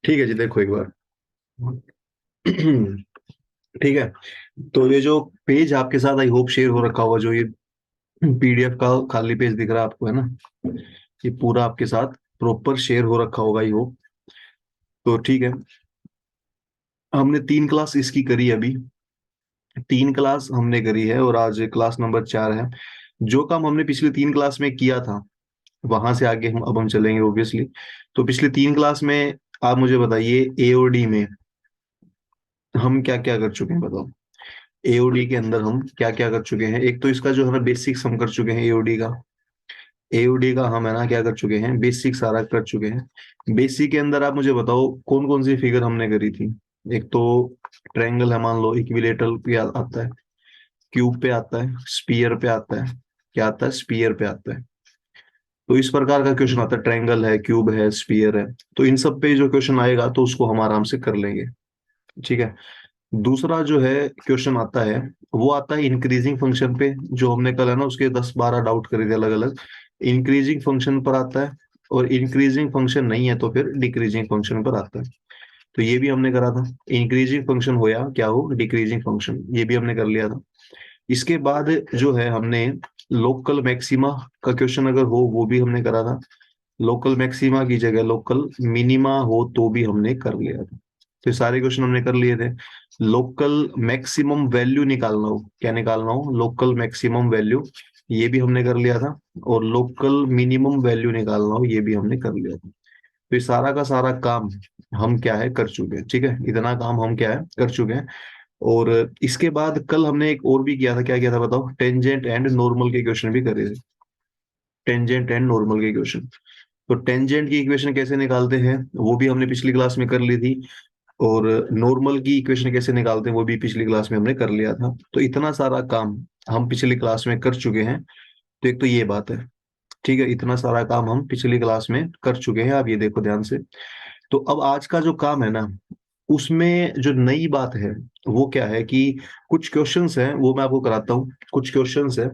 ठीक है जी, देखो एक बार। ठीक है। तो ये जो पेज आपके साथ आई होप शेयर हो रखा होगा, जो ये पीडीएफ का खाली पेज दिख रहा है आपको, है ना? ये पूरा आपके साथ प्रॉपर शेयर हो रखा होगा आई होप। तो ठीक है, हमने 3 क्लास इसकी करी अभी। 3 क्लास हमने करी है और आज क्लास नंबर 4 है। जो काम हमने पिछली 3 क्लास में किया था, वहां से आगे हम चलेंगे ऑब्वियसली। तो पिछली 3 क्लास में आप मुझे बताइए, एओडी में हम क्या क्या कर चुके हैं, बताओ। एओडी के अंदर हम क्या क्या कर चुके हैं? एक तो इसका जो है ना बेसिक्स हम कर चुके हैं एओडी का। एओडी का हम है ना क्या कर चुके हैं, बेसिक सारा कर चुके हैं। बेसिक के अंदर आप मुझे बताओ कौन कौन सी फिगर हमने करी थी। एक तो ट्रायंगल है, मान लो इक्विलेटरल पे आता है, क्यूब पे आता है, स्पीयर पे आता है। क्या आता है? स्पीयर पे आता है। तो इस प्रकार का क्वेश्चन आता है, ट्रायंगल है, क्यूब है, स्पीयर है। तो इन सब पे जो क्वेश्चन आएगा तो उसको हम आराम से कर लेंगे। ठीक है। दूसरा जो है क्वेश्चन आता है, वो आता है इंक्रीजिंग फंक्शन पे। जो हमने कल है ना उसके 10-12 डाउट करे थे अलग अलग। इंक्रीजिंग फंक्शन पर आता है, और इंक्रीजिंग फंक्शन नहीं है तो फिर डिक्रीजिंग फंक्शन पर आता है। तो ये भी हमने करा था। इंक्रीजिंग फंक्शन हो या क्या हो, डिक्रीजिंग फंक्शन, ये भी हमने कर लिया था। इसके बाद जो है हमने लोकल मैक्सिमा का क्वेश्चन अगर हो वो भी हमने करा था। लोकल मैक्सिमा की जगह लोकल मिनिमा हो तो भी हमने कर लिया था। तो ये सारे क्वेश्चन हमने कर लिए थे। लोकल मैक्सिमम वैल्यू निकालना हो, क्या निकालना हो, लोकल मैक्सिमम वैल्यू, ये भी हमने कर लिया था। और लोकल मिनिमम वैल्यू निकालना हो, ये भी हमने कर लिया था। तो ये सारा का सारा काम हम क्या है कर चुके हैं। ठीक है, इतना काम हम क्या है कर चुके हैं। और इसके बाद कल हमने एक और भी किया था, क्या किया था बताओ? टेंजेंट एंड नॉर्मल के क्वेश्चन भी करे थे। टेंजेंट एंड नॉर्मल के क्वेश्चन। तो टेंजेंट की इक्वेशन कैसे निकालते हैं वो भी हमने पिछली क्लास में कर ली थी। और नॉर्मल की इक्वेशन कैसे निकालते हैं वो भी पिछली क्लास में हमने कर लिया था। तो इतना सारा काम हम पिछली क्लास में कर चुके हैं। तो एक तो ये बात है। ठीक है, इतना सारा काम हम पिछली क्लास में कर चुके हैं, आप ये देखो ध्यान से। तो अब आज का जो काम है ना, उसमें जो नई बात है वो क्या है कि कुछ क्वेश्चंस हैं वो मैं आपको कराता हूँ। कुछ क्वेश्चंस है।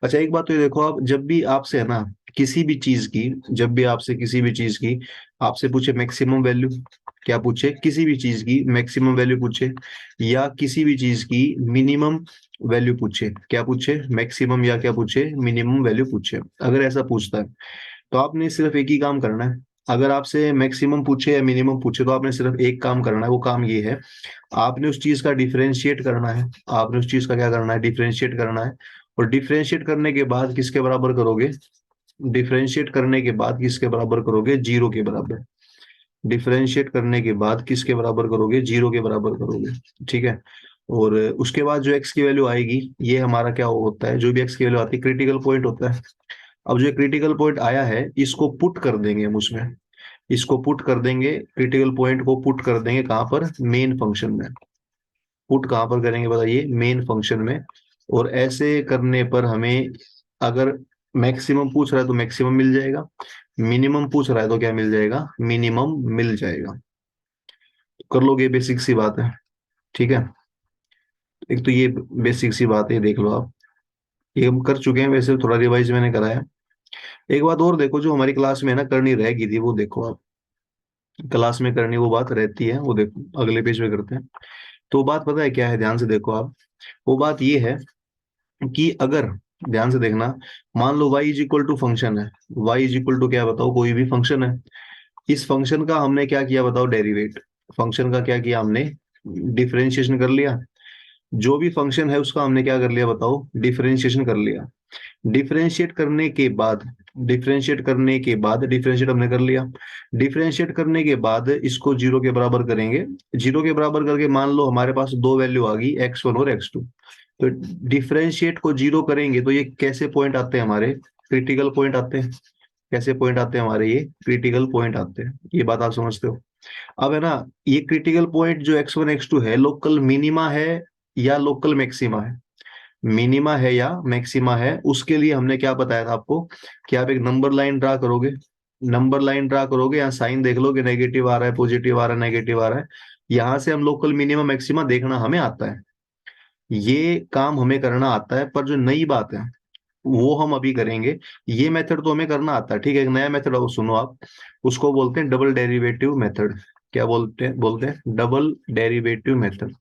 अच्छा, एक बात तो ये देखो, आप जब भी आपसे है ना किसी भी चीज की, जब भी आपसे किसी भी चीज की आपसे पूछे मैक्सिमम वैल्यू, क्या पूछे, किसी भी चीज की मैक्सिमम वैल्यू पूछे, या किसी भी चीज की मिनिमम वैल्यू पूछे, क्या पूछे, मैक्सिमम या क्या पूछे, मिनिमम वैल्यू पूछे, अगर ऐसा पूछता है तो आपने सिर्फ एक ही काम करना है। अगर आपसे मैक्सिमम पूछे या मिनिमम पूछे तो आपने सिर्फ एक काम करना है, वो काम ये है, आपने उस चीज का डिफरेंशिएट करना है। आपने उस चीज का क्या करना है, डिफरेंशिएट करना है। और डिफरेंशिएट करने के बाद किसके बराबर करोगे? डिफरेंशिएट करने के बाद किसके बराबर करोगे? जीरो के बराबर। डिफरेंशिएट करने के बाद किसके बराबर करोगे? जीरो के बराबर करोगे। ठीक है। और उसके बाद जो एक्स की वैल्यू आएगी, ये हमारा क्या होता है, जो भी एक्स की वैल्यू आती है क्रिटिकल पॉइंट होता है। अब जो क्रिटिकल पॉइंट आया है इसको पुट कर देंगे हम उसमें। इसको पुट कर देंगे, क्रिटिकल पॉइंट को पुट कर देंगे कहाँ पर? मेन फंक्शन में। पुट कहाँ पर करेंगे बताइए? मेन फंक्शन में। और ऐसे करने पर हमें, अगर मैक्सिमम पूछ रहा है तो मैक्सिमम मिल जाएगा, मिनिमम पूछ रहा है तो क्या मिल जाएगा? मिनिमम मिल जाएगा। कर लोगे, बेसिक सी बात है। ठीक है। एक तो ये बेसिक सी बात है, देख लो आप। ये हम कर चुके हैं, वैसे थोड़ा रिवाइज मैंने कराया। एक बात और देखो, जो हमारी क्लास में ना करनी रह गई थी वो देखो आप। क्लास में करनी वो बात रहती है, वो देखो अगले पेज पे करते हैं। तो बात पता है क्या है, ध्यान से देखो आप। वो बात ये है कि अगर, ध्यान से देखना, मान लो y is equal to function है। y इज इक्वल टू क्या बताओ? कोई भी फंक्शन है। इस फंक्शन का हमने क्या किया बताओ? डेरिवेट। फंक्शन का क्या किया हमने? डिफरेंशिएशन कर लिया। जो भी फंक्शन है उसका हमने क्या कर लिया बताओ? डिफरेंशिएशन कर लिया। डिफरेंशिएट करने के बाद, डिफरेंशिएट हमने कर लिया। डिफरेंशिएट करने के बाद इसको जीरो के बराबर करेंगे। जीरो के बराबर करके मान लो हमारे पास दो वैल्यू आ गई, x1 और x2। तो डिफरेंशिएट को जीरो करेंगे तो ये कैसे पॉइंट आते हैं हमारे? क्रिटिकल पॉइंट आते हैं। कैसे पॉइंट आते हैं हमारे? ये क्रिटिकल पॉइंट आते हैं। ये बात आप समझते हो? अब है ना, ये क्रिटिकल पॉइंट जो x1 x2 है, लोकल मिनिमा है या लोकल मैक्सिमा है? मिनिमा है या मैक्सिमा है, उसके लिए हमने क्या बताया था आपको कि आप एक नंबर लाइन ड्रा करोगे। नंबर लाइन ड्रा करोगे, यहाँ साइन देख लो कि नेगेटिव आ रहा है, पॉजिटिव आ रहा है, नेगेटिव आ रहा है। यहाँ से हम लोकल मिनिमम मैक्सिमा देखना हमें आता है। ये काम हमें करना आता है, पर जो नई बात है वो हम अभी करेंगे। ये मेथड तो हमें करना आता है, ठीक है। एक नया मेथड और सुनो आप, उसको बोलते हैं डबल डेरिवेटिव मेथड। क्या बोलते हैं डबल डेरिवेटिव मेथड।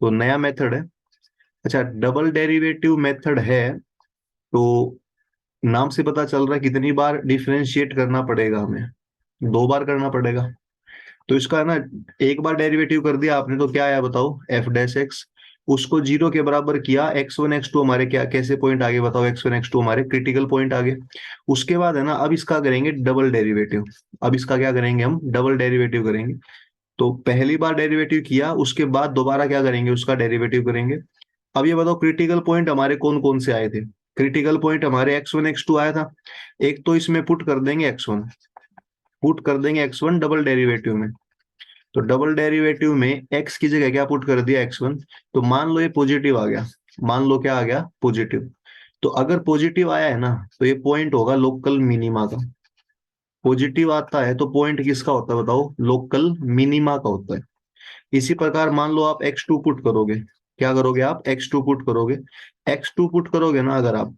तो नया मेथड है। अच्छा, डबल डेरिवेटिव मेथड है तो नाम से पता चल रहा है कितनी बार डिफरेंशिएट करना पड़ेगा हमें, 2 बार करना पड़ेगा। तो इसका है ना, एक बार डेरिवेटिव कर दिया आपने तो क्या आया बताओ, एफ डैश एक्स। उसको 0 के बराबर किया, x1 x2 हमारे क्या कैसे पॉइंट आगे बताओ, x1 x2 हमारे क्रिटिकल पॉइंट आगे। उसके बाद है ना, अब इसका करेंगे डबल डेरिवेटिव। अब इसका क्या करेंगे हम, डबल डेरिवेटिव करेंगे। तो पहली बार डेरिवेटिव किया, उसके बाद दोबारा क्या करेंगे, उसका डेरिवेटिव करेंगे। अब ये बताओ क्रिटिकल पॉइंट हमारे कौन कौन से आए थे। क्रिटिकल पॉइंट हमारे x1 x2 आया था। एक तो इसमें पुट कर देंगे x1, पुट कर देंगे x1 डबल डेरिवेटिव में। तो डबल डेरिवेटिव में x की जगह क्या पुट कर दिया, x1। तो मान लो ये पॉजिटिव आ गया, मान लो क्या आ गया, पॉजिटिव। तो अगर पॉजिटिव आया है ना, तो ये पॉइंट होगा लोकल मिनिमा का। पॉजिटिव आता है तो पॉइंट किसका होता है बताओ, लोकल मिनिमा का होता है। इसी प्रकार मान लो आप x2 पुट करोगे, क्या करोगे आप, x2 पुट करोगे। x2 पुट करोगे ना अगर आप,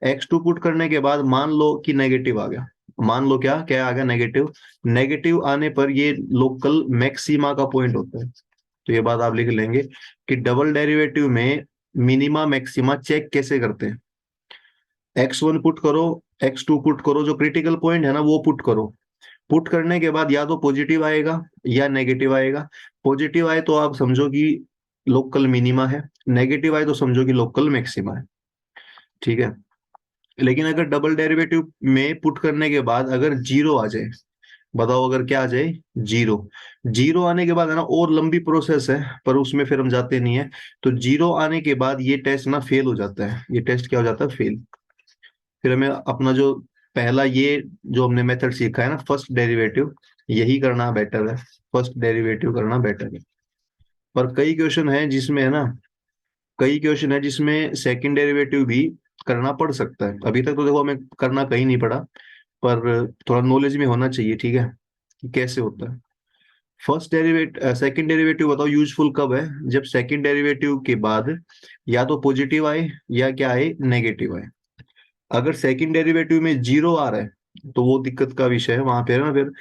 x2 पुट करने के बाद मान लो कि नेगेटिव आ गया। मान लो क्या क्या आ गया, नेगेटिव। नेगेटिव आने पर ये लोकल मैक्सिमा का पॉइंट होता है। तो ये बात आप लिख लेंगे कि डबल डेरिवेटिव में मिनिमा मैक्सिमा चेक कैसे करते हैं। x1 पुट करो, x2 पुट करो, जो क्रिटिकल पॉइंट है ना वो पुट करो। पुट करने के बाद या तो पॉजिटिव आएगा या नेगेटिव आएगा। पॉजिटिव आए तो आप समझो कि लोकल मिनिमा है, नेगेटिव आए तो समझो कि लोकल मैक्सिमा है। ठीक है। लेकिन अगर डबल डेरिवेटिव में पुट करने के बाद अगर जीरो आ जाए, बताओ अगर क्या आ जाए, जीरो। जीरो आने के बाद है ना, और लंबी प्रोसेस है पर उसमें फिर हम जाते नहीं है। तो जीरो आने के बाद ये टेस्ट ना फेल हो जाता है, ये टेस्ट क्या हो जाता है, फेल। फिर हमें अपना जो पहला ये जो हमने मेथड सीखा है ना, फर्स्ट डेरिवेटिव, यही करना बेटर है। फर्स्ट डेरिवेटिव करना बेटर है। पर कई क्वेश्चन है जिसमें है ना, कई क्वेश्चन है जिसमें सेकंड डेरिवेटिव भी करना पड़ सकता है। अभी तक तो देखो हमें करना कहीं नहीं पड़ा, पर थोड़ा नॉलेज में होना चाहिए, ठीक है, कि कैसे होता है। फर्स्ट डेरिवेटिव सेकंड डेरिवेटिव बताओ यूजफुल कब है, जब सेकंड डेरिवेटिव के बाद या तो पॉजिटिव आए या क्या आए, नेगेटिव आए। अगर सेकंड डेरिवेटिव में जीरो आ रहा है तो वो दिक्कत का विषय है, वहां पे है ना। फिर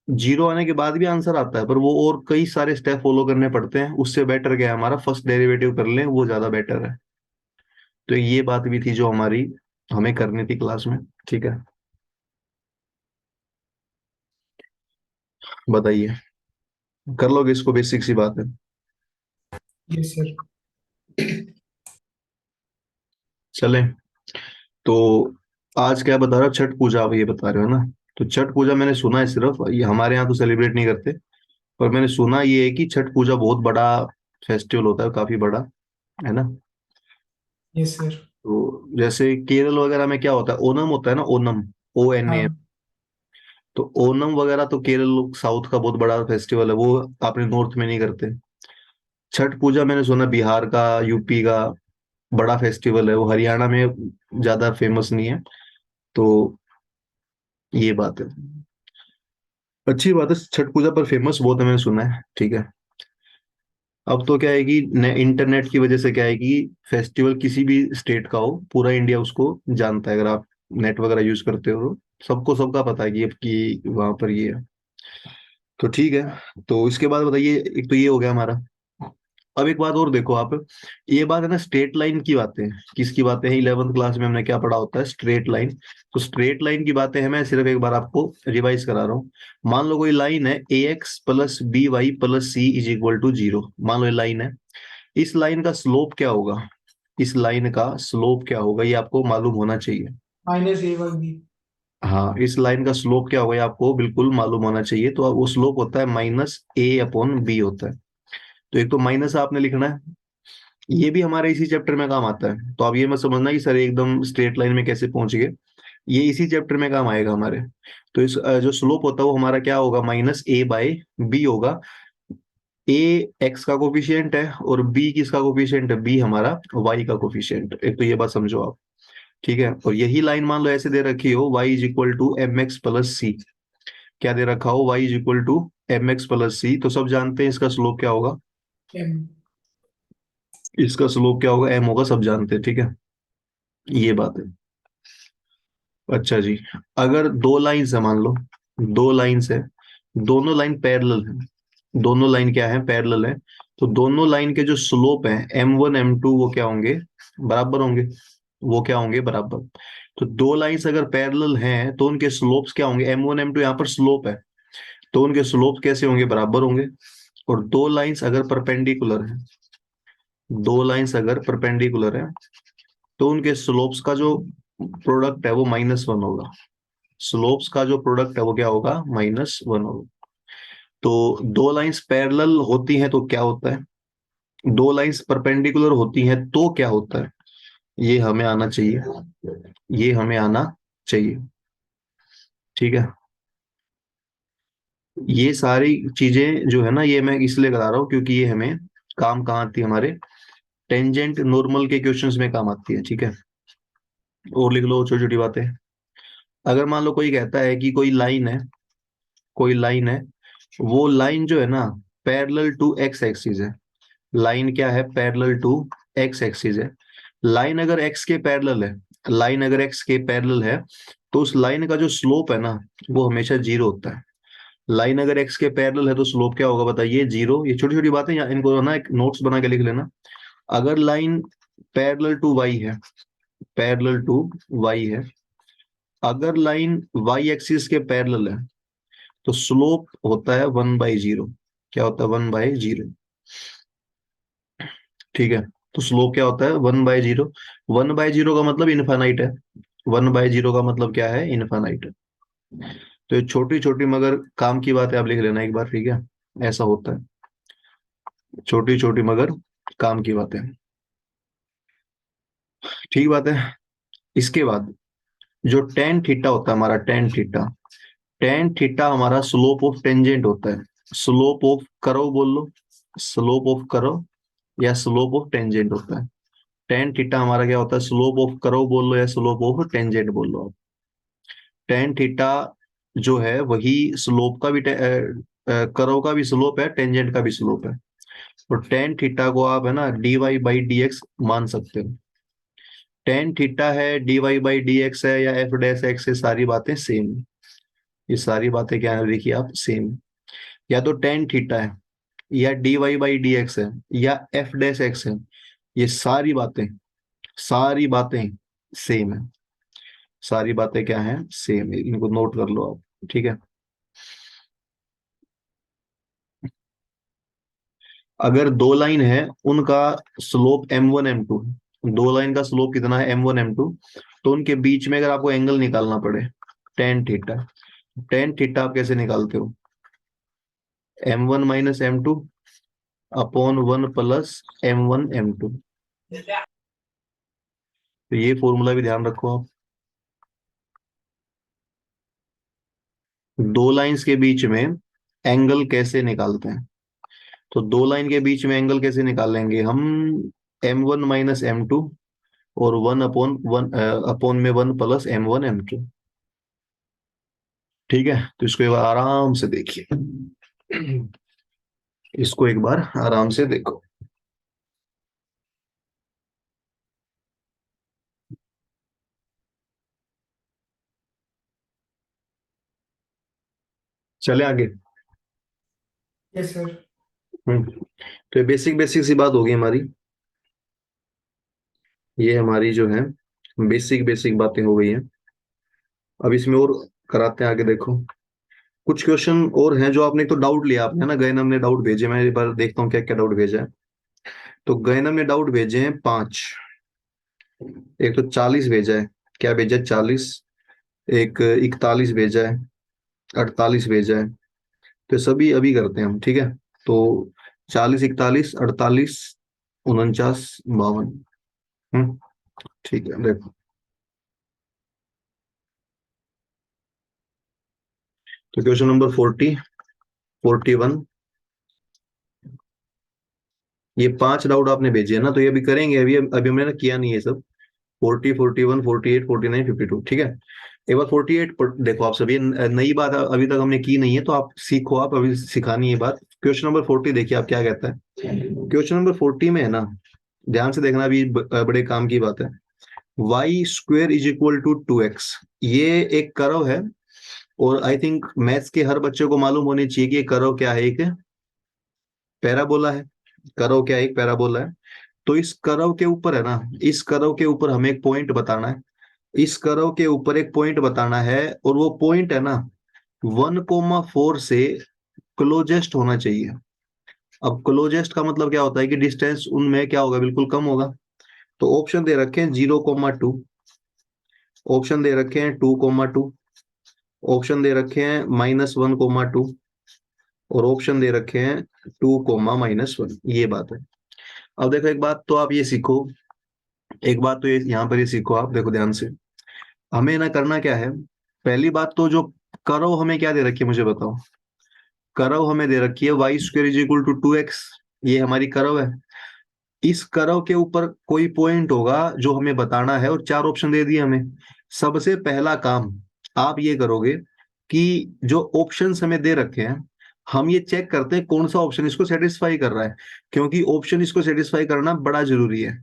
जीरो आने के बाद भी आंसर आता है पर वो और कई सारे स्टेप फॉलो करने पड़ते हैं, उससे बेटर क्या है हमारा, फर्स्ट डेरिवेटिव कर लें, वो ज्यादा बेटर है। तो ये बात भी थी जो हमारी हमें करनी थी क्लास में। ठीक है, बताइए, कर लोगे इसको, बेसिक सी बात है। Yes sir. चले, तो आज क्या बता रहे हो, छठ पूजा आप ये बता रहे हो ना। तो छठ पूजा मैंने सुना है, सिर्फ ये हमारे यहाँ तो सेलिब्रेट नहीं करते, पर मैंने सुना ये है कि छठ पूजा बहुत बड़ा फेस्टिवल होता है, काफी बड़ा, है ना। Yes sir. तो जैसे केरल वगैरह में क्या होता है, ओनम होता है ना, ओनम, ONAM। हाँ। तो ओनम वगैरह तो केरल साउथ का बहुत बड़ा फेस्टिवल है, वो अपने नॉर्थ में नहीं करते। छठ पूजा मैंने सुना बिहार का, यूपी का बड़ा फेस्टिवल है, वो हरियाणा में ज्यादा फेमस नहीं है। तो ये बात है, अच्छी बात है, छठ पूजा पर फेमस बहुत है, मैंने सुना है, ठीक है। अब तो क्या है कि इंटरनेट की वजह से क्या है कि फेस्टिवल किसी भी स्टेट का हो, पूरा इंडिया उसको जानता है, अगर आप नेट वगैरह यूज करते हो तो सबको सबका पता है कि वहां पर ये है। तो ठीक है, तो इसके बाद बताइए, एक तो ये हो गया हमारा। अब एक बात और देखो आप, ये बात है ना स्ट्रेट लाइन की बातें, किसकी बातें हैं, 11th क्लास में हमने क्या पढ़ा होता है, स्ट्रेट लाइन। तो स्ट्रेट लाइन की बातें हैं, मैं सिर्फ एक बार आपको रिवाइज करा रहा हूँ। मान लो कोई लाइन है, ax + by + c = 0, मान लो ये लाइन है। इस लाइन का स्लोप क्या होगा, इस लाइन का स्लोप क्या होगा, ये आपको मालूम होना चाहिए। -a/b। हाँ, इस लाइन का स्लोप क्या होगा ये आपको बिल्कुल मालूम होना चाहिए। तो वो स्लोप होता है -a/b होता है। तो एक तो माइनस आपने लिखना है, ये भी हमारे इसी चैप्टर में काम आता है। तो आप ये मत समझना कि सर एकदम स्ट्रेट लाइन में कैसे पहुंच गए, ये इसी चैप्टर में काम आएगा हमारे। तो इस जो स्लोप होता है वो हमारा क्या होगा, -a/b होगा। ए एक्स का कोफिशियंट है और बी किसका कोफिशियंट है, बी हमारा वाई का कोफिशियंट। एक तो ये बात समझो आप, ठीक है। और यही लाइन मान लो ऐसे दे रखी हो, y = mx + c। क्या दे रखा हो, y = mx + c, तो सब जानते हैं इसका स्लोप क्या होगा, m। इसका स्लोप क्या होगा, m होगा, सब जानते हैं, ठीक है। ये बात है। अच्छा जी, अगर दो लाइंस है, मान लो दो लाइंस है, दोनों लाइन पैरेलल है, दोनों लाइन क्या है, पैरेलल है। तो दोनों लाइन के जो स्लोप है M1 M2 वो क्या होंगे, बराबर होंगे। वो क्या होंगे, बराबर। तो दो लाइंस अगर पैरेलल हैं तो उनके स्लोप्स क्या होंगे, M1 M2 यहाँ पर स्लोप है, तो उनके स्लोप कैसे होंगे, बराबर होंगे। और दो लाइंस अगर परपेंडिकुलर है, दो लाइंस अगर परपेंडिकुलर है तो उनके स्लोप्स का जो प्रोडक्ट है वो -1 होगा। स्लोप्स का जो प्रोडक्ट है वो क्या होगा, -1 होगा। तो दो लाइंस पैरेलल होती हैं तो क्या होता है, दो लाइंस परपेंडिकुलर होती हैं तो क्या होता है, ये हमें आना चाहिए, ये हमें आना चाहिए। ठीक है। ये सारी चीजें जो है ना, ये मैं इसलिए करा रहा हूँ क्योंकि ये हमें काम कहाँ आती है, हमारे टेंजेंट नॉर्मल के क्वेश्चंस में काम आती है। ठीक है। और लिख लो छोटी छोटी बातें। अगर मान लो कोई कहता है कि कोई लाइन है, कोई लाइन है, वो लाइन जो है ना पैरेलल टू एक्स एक्सिस है। लाइन क्या है, पैरेलल टू एक्स एक्सिस है। लाइन अगर एक्स के पैरेलल है, लाइन अगर एक्स के पैरेलल है तो उस लाइन का जो स्लोप है ना वो हमेशा 0 होता है। लाइन अगर एक्स के पैरेलल है तो स्लोप क्या होगा बताइए, 0। ये छोटी छोटी बातें इनको ना एक नोट्स बना के लिख लेना। अगर लाइन पैरेलल टू वाई है, पैरेलल टू वाई है, अगर लाइन वाई एक्सिस के पैरेलल है तो स्लोप होता है 1/0। क्या होता है, 1/0। ठीक है। तो स्लोप क्या होता है, 1/0। 1/0 का मतलब इनफाइनाइट है, 1/0 का मतलब क्या है, इनफाइनाइट है। तो ये छोटी छोटी मगर काम की बात है, आप लिख लेना एक बार। ठीक है। ऐसा होता है, छोटी छोटी मगर काम की बातें। ठीक बात है। इसके बाद जो टेन थीटा होता है हमारा, टेन थीटा, टेन थीटा हमारा स्लोप ऑफ टेंजेंट होता है। स्लोप ऑफ करो बोल लो, स्लोप ऑफ करो या स्लोप ऑफ टेंजेंट होता है। टेन थीटा हमारा क्या होता है, स्लोप ऑफ करो बोल लो या स्लोप ऑफ टेंजेंट बोल लो आप। टेन थीटा जो है वही स्लोप का भी करो का भी स्लोप है, टेंजेंट का भी स्लोप है। और टेन थीटा को आप है ना dy/dx मान सकते हो। टेन थीटा है, dy/dx है या f'(x) है, सारी बातें सेम। ये सारी बातें क्या है, देखिए आप, सेम। या तो टेन थीटा है या dy/dx है या f'(x) है, ये सारी बातें सेम है। सारी बातें क्या है, सेम है। इनको नोट कर लो आप। ठीक है। अगर दो लाइन है, उनका स्लोप M1 M2 है, दो लाइन का स्लोप कितना है, M1 M2, तो उनके बीच में अगर आपको एंगल निकालना पड़े, टेन थीटा, टेन थीटा आप कैसे निकालते हो, M1 - M2 upon 1 + M1 M2। तो ये फॉर्मूला भी ध्यान रखो आप। दो लाइंस के बीच में एंगल कैसे निकालते हैं, तो दो लाइन के बीच में एंगल कैसे निकालेंगे हम, M1 - M2 और 1/1 अपॉन में 1 + M1 M2। ठीक है। तो इसको एक बार आराम से देखिए, इसको एक बार आराम से देखो। चले आगे। Yes sir. तो ये बेसिक बेसिक सी बात होगी हमारी, ये हमारी जो है बेसिक बेसिक बातें हो गई हैं। अब इसमें और कराते हैं आगे, देखो कुछ क्वेश्चन और हैं जो आपने, तो डाउट लिया आपने ना, गए हमने डाउट भेजे, मैं एक बार देखता हूँ क्या क्या डाउट भेजा है। तो गैनम ने डाउट भेजे हैं 5। एक तो 40 भेजा है, क्या भेजा है, 40। एक 41 भेजा है, 48 भेजा है। तो सभी अभी करते हैं हम। ठीक है। तो 40, 41, 48, 49, 52। हम्म। ठीक है, देखो। तो क्वेश्चन नंबर 40, 41, ये 5 डाउट आपने भेजे हैं ना, तो ये अभी करेंगे, अभी अभी हमने ना किया नहीं है सब। 40, 41, 48, 49, 52। ठीक है। एक बार 48 पर देखो आप सभी, नई बात अभी तक हमने की नहीं है तो आप सीखो, आप अभी सिखानी है बात। क्वेश्चन नंबर 40 देखिए आप क्या कहता है। क्वेश्चन नंबर 40 में है ना, ध्यान से देखना, अभी बड़े काम की बात है। y² = 2x, ये एक कर्व है, और आई थिंक मैथ्स के हर बच्चे को मालूम होनी चाहिए कि ये कर्व क्या है, एक पैराबोला है। कर्व क्या है? एक पैराबोला है। तो इस कर्व के ऊपर है ना, इस कर्व के ऊपर हमें एक पॉइंट बताना है। इस कर्व के ऊपर एक पॉइंट बताना है, और वो पॉइंट है ना 1,4 से क्लोजेस्ट होना चाहिए। अब क्लोजेस्ट का मतलब क्या होता है कि डिस्टेंस उनमें क्या होगा, बिल्कुल कम होगा। तो ऑप्शन दे रखे हैं 0,2, ऑप्शन दे रखे हैं 2,2, ऑप्शन दे रखे हैं -1,2, और ऑप्शन दे रखे हैं 2, -1। ये बात है। अब देखो एक बात तो आप ये सीखो, एक बात तो ये यहाँ पर ये सीखो आप, देखो ध्यान से। हमें ना करना क्या है, पहली बात तो जो कर्व हमें क्या दे रखी है मुझे बताओ। कर्व हमें दे रखी है y²= 2x, ये हमारी कर्व है। इस कर्व के ऊपर कोई पॉइंट होगा जो हमें बताना है, और चार ऑप्शन दे दिए हमें। सबसे पहला काम आप ये करोगे कि जो ऑप्शंस हमें दे रखे हैं, हम ये चेक करते हैं कौन सा ऑप्शन इसको सेटिस्फाई कर रहा है, क्योंकि ऑप्शन इसको सेटिस्फाई करना बड़ा जरूरी है।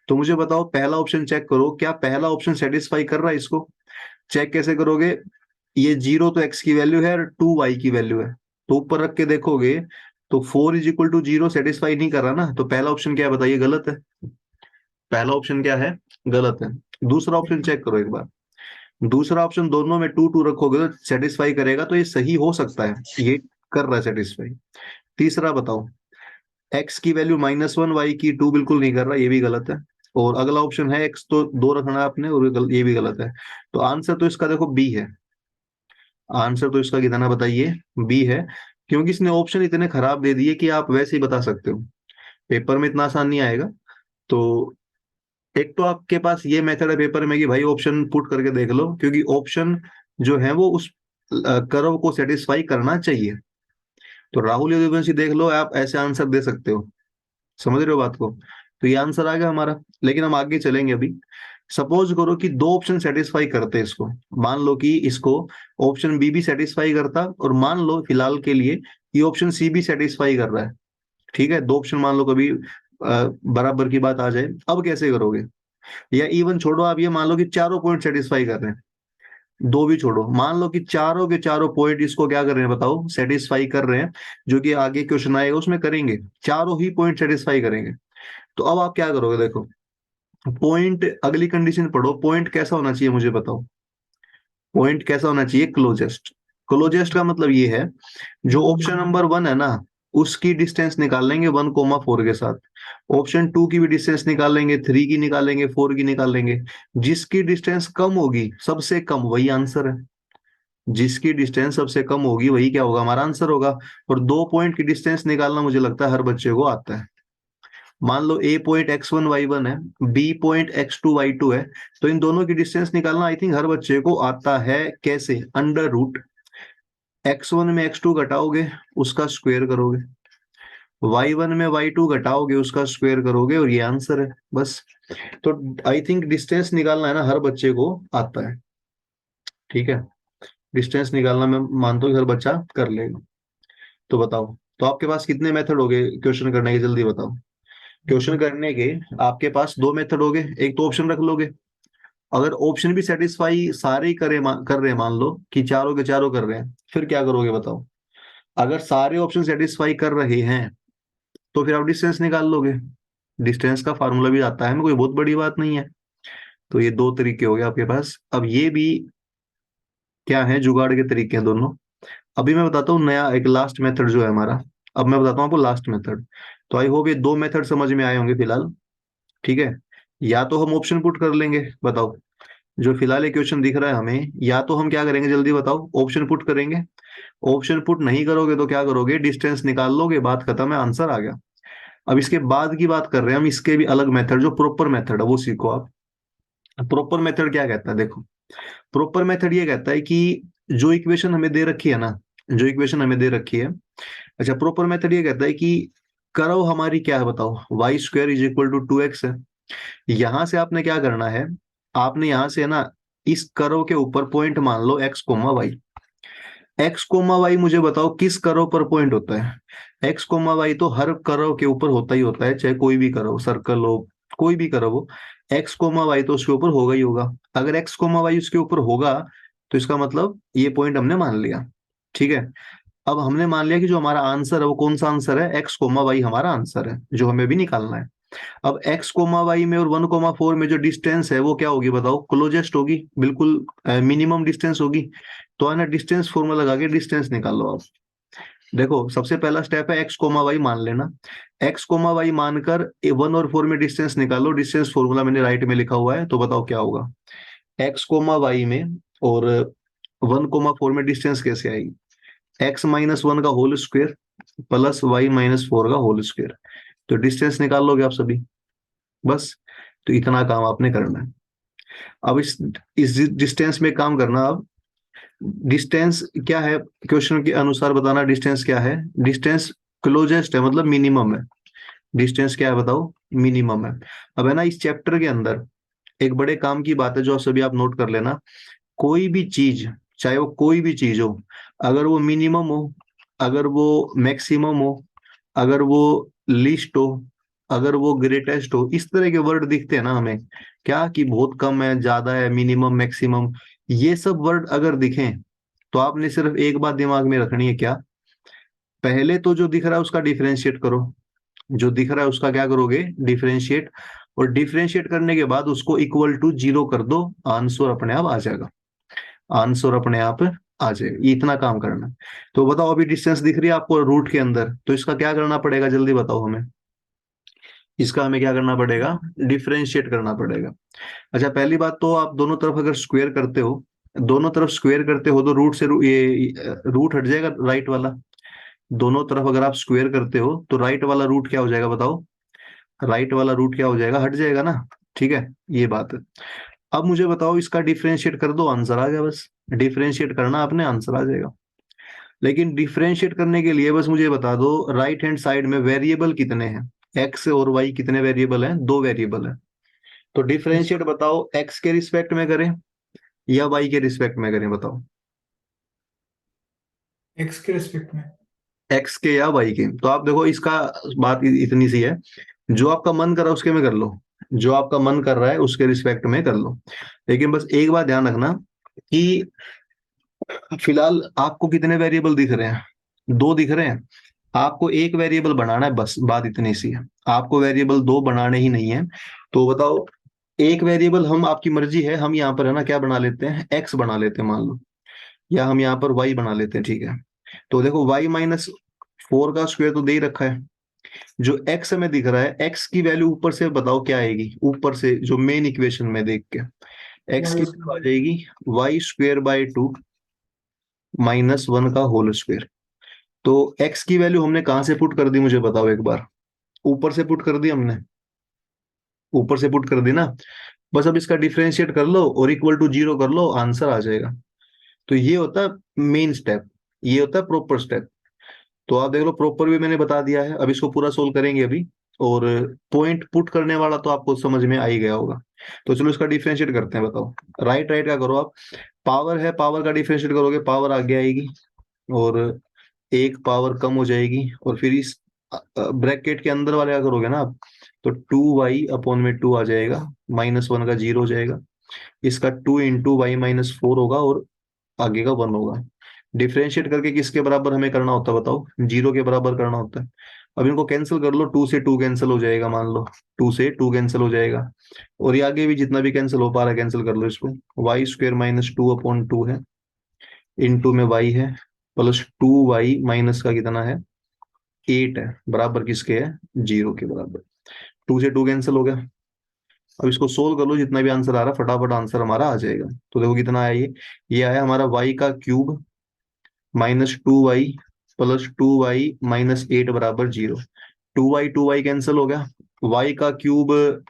तो मुझे बताओ, पहला ऑप्शन चेक करो, क्या पहला ऑप्शन सेटिस्फाई कर रहा है इसको? चेक कैसे करोगे? ये 0 तो x की वैल्यू है और 2y की वैल्यू है, तो ऊपर रख के देखोगे तो 4 = 0 सेटिस्फाई नहीं कर रहा ना, तो पहला ऑप्शन क्या है बताइए? गलत है। पहला ऑप्शन क्या है? गलत है। दूसरा ऑप्शन चेक करो एक बार। दूसरा ऑप्शन दोनों में 2 2 रखोगे तो सेटिस्फाई करेगा, तो ये सही हो सकता है, ये कर रहा है सेटिस्फाई। तीसरा बताओ, x की वैल्यू -1, y की 2 बिल्कुल नहीं कर रहा, ये भी गलत है। और अगला ऑप्शन है x तो 2 रखना है आपने, और ये भी गलत है। तो आंसर तो इसका देखो बी है। आंसर तो इसका कितना बताइए? बी है। क्योंकि इसने ऑप्शन इतने खराब दे दिए कि आप वैसे ही बता सकते हो, पेपर में इतना आसान नहीं आएगा। तो एक तो आपके पास ये मेथड है पेपर में कि भाई ऑप्शन पुट करके देख लो, क्योंकि ऑप्शन जो है वो उस कर्व को सेटिस्फाई करना चाहिए। तो राहुल यदुवंशी देख लो, आप ऐसे आंसर दे सकते हो। समझ रहे हो बात को? तो ये आंसर आ गया हमारा। लेकिन हम आगे चलेंगे अभी। सपोज करो कि दो ऑप्शन सेटिस्फाई करते हैं इसको। मान लो कि इसको ऑप्शन बी भी सेटिस्फाई करता, और मान लो फिलहाल के लिए ये ऑप्शन सी भी सेटिस्फाई कर रहा है। ठीक है, दो ऑप्शन मान लो कभी बराबर की बात आ जाए, अब कैसे करोगे? या इवन छोड़ो, आप ये मान लो कि चारों पॉइंट सेटिस्फाई कर रहे हैं। दो भी छोड़ो, मान लो कि चारों के चारों पॉइंट इसको क्या कर रहे हैं बताओ? सेटिस्फाई कर रहे हैं, जो कि आगे क्वेश्चन आएगा उसमें करेंगे। चारों ही पॉइंट सेटिस्फाई करेंगे। तो अब आप क्या करोगे? देखो, पॉइंट, अगली कंडीशन पढ़ो, पॉइंट कैसा होना चाहिए मुझे बताओ। पॉइंट कैसा होना चाहिए? क्लोजेस्ट। क्लोजेस्ट का मतलब ये है, जो ऑप्शन नंबर 1 है ना, उसकी डिस्टेंस निकाल लेंगे 1,4 के साथ। ऑप्शन 2 की भी डिस्टेंस निकाल लेंगे, 3 की निकाल लेंगे, 4 की निकाल लेंगे। जिसकी डिस्टेंस कम होगी, सबसे कम, वही आंसर है। जिसकी डिस्टेंस सबसे कम होगी वही क्या होगा? हमारा आंसर होगा। और दो पॉइंट की डिस्टेंस निकालना मुझे लगता है हर बच्चे को आता है। मान लो ए पॉइंट x1 y1 है, बी पॉइंट x2 y2 है। तो इन दोनों की डिस्टेंस निकालना आई थिंक हर बच्चे को आता है। कैसे? अंडर रूट x1 में x2 घटाओगे, उसका स्क्वायर करोगे। y1 में y2 घटाओगे, उसका स्क्वायर करोगे, और ये आंसर है बस। तो आई थिंक डिस्टेंस निकालना है ना हर बच्चे को आता है। ठीक है, डिस्टेंस निकालना मैं मानता हूँ कि हर बच्चा कर लेगा। तो बताओ, तो आपके पास कितने मेथड हो गए क्वेश्चन करने के? जल्दी बताओ। क्वेश्चन करने के आपके पास दो मेथड हो गए। एक तो ऑप्शन रख लोगे, अगर ऑप्शन भी सेटिस्फाई सारे ही कर रहे हैं, मान लो कि चारों के चारों कर रहे हैं, फिर क्या करोगे बताओ? अगर सारे ऑप्शन सेटिस्फाई कर रहे हैं तो फिर आप डिस्टेंस निकाल लोगे। डिस्टेंस का फार्मूला भी आता है हमें, कोई बहुत बड़ी बात नहीं है। तो ये दो तरीके हो गए आपके पास। अब ये भी क्या है, जुगाड़ के तरीके हैं दोनों। अभी मैं बताता हूँ नया एक लास्ट मेथड जो है हमारा। अब मैं बताता हूँ आपको लास्ट मेथड। तो आई होप ये दो मेथड समझ में आए होंगे फिलहाल। ठीक है, या तो हम ऑप्शन पुट कर लेंगे, बताओ। जो फिलहाल ये क्वेश्चन दिख रहा है हमें, या तो हम क्या करेंगे जल्दी बताओ? ऑप्शन पुट करेंगे। ऑप्शन पुट नहीं करोगे तो क्या करोगे? डिस्टेंस निकाल लोगे, बात खत्म है, आंसर आ गया। अब इसके बाद की बात कर रहे हैं हम, इसके भी अलग मेथड, जो प्रॉपर मेथड है वो सीखो आप। प्रॉपर मेथड क्या कहता है देखो। प्रॉपर मेथड ये कहता है कि जो इक्वेशन हमें दे रखी है ना, जो इक्वेशन हमें दे रखी है, अच्छा, प्रॉपर मेथड ये कहता है कि कर्व हमारी क्या है बताओ? y²= 2x है। यहां से आपने क्या करना है, आपने यहां से है ना इस कर्व के ऊपर पॉइंट मान लो x, y। x, y मुझे बताओ किस कर्व पर पॉइंट होता है? x, y तो हर कर्व के ऊपर होता ही होता है, चाहे कोई भी कर्व, सर्कल हो, कोई भी कर्व हो। x, y तो उसके ऊपर होगा ही होगा। अगर x, y उसके ऊपर होगा, तो इसका मतलब ये पॉइंट हमने मान लिया। ठीक है। अब हमने मान लिया कि जो हमारा आंसर है वो कौन सा आंसर है, एक्स कोमा वाई हमारा आंसर है जो हमें भी निकालना है। अब एक्स कोमा वाई में और 1,4 में जो डिस्टेंस है वो क्या होगी बताओ, क्लोजेस्ट होगी, बिल्कुल मिनिमम डिस्टेंस होगी। तो है ना, डिस्टेंस फॉर्मूला लगा के डिस्टेंस निकाल लो आप। देखो सबसे पहला स्टेप है एक्स कोमा वाई मान लेना। एक्स कोमा वाई मानकर 1 और 4 में डिस्टेंस निकालो, डिस्टेंस फॉर्मूला मैंने राइट में लिखा हुआ है, तो बताओ क्या होगा। एक्स कोमा वाई में और 1,4 में डिस्टेंस कैसे आएगी, x-1 का होल स्क्वायर प्लस y-4 का होल स्क्वायर। तो डिस्टेंस निकाल लोगे आप सभी, बस। तो इतना काम आपने करना है। अब इस डिस्टेंस में काम करना। अब डिस्टेंस क्या है, क्वेश्चन के अनुसार बताना डिस्टेंस क्या है। डिस्टेंस क्लोजेस्ट है, मतलब मिनिमम है। डिस्टेंस क्या है बताओ, मिनिमम है। अब है ना, इस चैप्टर के अंदर एक बड़े काम की बात है जो सभी आप नोट कर लेना। कोई भी चीज, चाहे वो कोई भी चीज हो, अगर वो मिनिमम हो, अगर वो मैक्सिमम हो, अगर वो लीस्ट हो, अगर वो ग्रेटेस्ट हो, इस तरह के वर्ड दिखते हैं ना हमें, क्या कि बहुत कम है, ज्यादा है, मिनिमम, मैक्सिमम, ये सब वर्ड अगर दिखें तो आपने सिर्फ एक बात दिमाग में रखनी है, क्या, पहले तो जो दिख रहा है उसका डिफरेंशिएट करो। जो दिख रहा है उसका क्या करोगे, डिफरेंशिएट। और डिफरेंशिएट करने के बाद उसको इक्वल टू 0 कर दो, आंसर अपने आप आ जाएगा। आंसर अपने आप आ जाएगा, ये इतना काम करना है। तो बताओ, अभी डिस्टेंस दिख रही है आपको रूट के अंदर, तो इसका क्या करना पड़ेगा, जल्दी बताओ हमें। इसका हमें क्या करना पड़ेगा, डिफरेंशिएट करना पड़ेगा। अच्छा, पहली बात तो आप दोनों तरफ अगर स्क्वायर करते हो, दोनों तरफ स्क्वायर करते हो तो रूट से ये रूट हट जाएगा राइट वाला। दोनों तरफ अगर आप स्क्वायर करते हो तो राइट वाला रूट क्या हो जाएगा बताओ, राइट वाला रूट क्या हो जाएगा, हट जाएगा ना। ठीक है, ये बात है। अब मुझे बताओ, इसका डिफरेंशिएट कर दो, आंसर आ गया, बस। डिफरेंशिएट करना आपने, आंसर आ जाएगा। लेकिन डिफरेंशिएट करने के लिए बस मुझे बता दो, राइट हैंड साइड में वेरिएबल कितने हैं, एक्स और वाई कितने वेरिएबल हैं, दो वेरिएबल है। तो यस डिफरेंशिएट बताओ, एक्स के रिस्पेक्ट में करें या वाई के रिस्पेक्ट में करें, बताओ। एक्स के रिस्पेक्ट में। एक्स के या वाई के, तो आप देखो इसका बात इतनी सी है, जो आपका मन कर रहा है उसके में कर लो, जो आपका मन कर रहा है उसके रिस्पेक्ट में कर लो। लेकिन बस एक बात ध्यान रखना कि फिलहाल आपको कितने वेरिएबल दिख रहे हैं, दो दिख रहे हैं। आपको एक वेरिएबल बनाना है, बस बात इतनी सी है। आपको वेरिएबल दो बनाने ही नहीं है। तो बताओ, एक वेरिएबल हम, आपकी मर्जी है, हम यहाँ पर है ना क्या बना लेते हैं, एक्स बना लेते हैं मान लो, या हम यहाँ पर वाई बना लेते हैं, ठीक है। तो देखो y-4 का स्क्वायर तो दे ही रखा है। जो एक्स हमें दिख रहा है, एक्स की वैल्यू ऊपर से बताओ क्या आएगी, ऊपर से जो मेन इक्वेशन में देख के एक्स की वाई वैल्यू आ जाएगी y² बाई 2 -1 का होल स्क्वायर। तो एक्स की वैल्यू हमने कहाँ से पुट कर दी, मुझे बताओ एक बार। ऊपर से पुट कर दी हमने, ऊपर से पुट कर दी ना। बस अब इसका डिफरेंशिएट कर लो और इक्वल टू 0 कर लो, आंसर आ जाएगा। तो ये होता है मेन स्टेप, ये होता है प्रॉपर स्टेप। तो आप देख लो, प्रॉपर भी मैंने बता दिया है, अब इसको पूरा सोल्व करेंगे अभी। और पॉइंट पुट करने वाला तो आपको समझ में आ ही गया होगा। तो चलो इसका डिफरेंशिएट करते हैं, बताओ। राइट राइट का करो आप। पावर है, पावर का डिफरेंशिएट करोगे, पावर आगे आएगी और एक पावर कम हो जाएगी, और फिर इस ब्रैकेट के अंदर वाले का करोगे ना आप, तो 2y/2 आ जाएगा, -1 का 0 हो जाएगा। इसका 2 × y-4 होगा और आगे का 1 होगा। डिफरेंशिएट करके किसके बराबर हमें करना होता है बताओ, 0 के बराबर करना होता है। अब इनको कैंसिल कर लो, 2 से 2 कैंसिल हो जाएगा, मान लो 2 से 2 कैंसिल हो जाएगा। और ये आगे भी जितना भी कैंसिल हो पा रहा है कैंसिल कर लो इसको। y² - 2/2 है, इनटू में y है, प्लस 2y माइनस का कितना है, 8 है, बराबर किसके है, 0 के बराबर। 2 से 2 कैंसिल हो गया। अब इसको सोल्व कर लो, जितना भी आंसर आ रहा है फटाफट आंसर हमारा आ जाएगा। तो देखो कितना आया, ये आया हमारा y³ -2y प्लस 2y - 8 बराबर 0। 2y कैंसिल हो गया। y³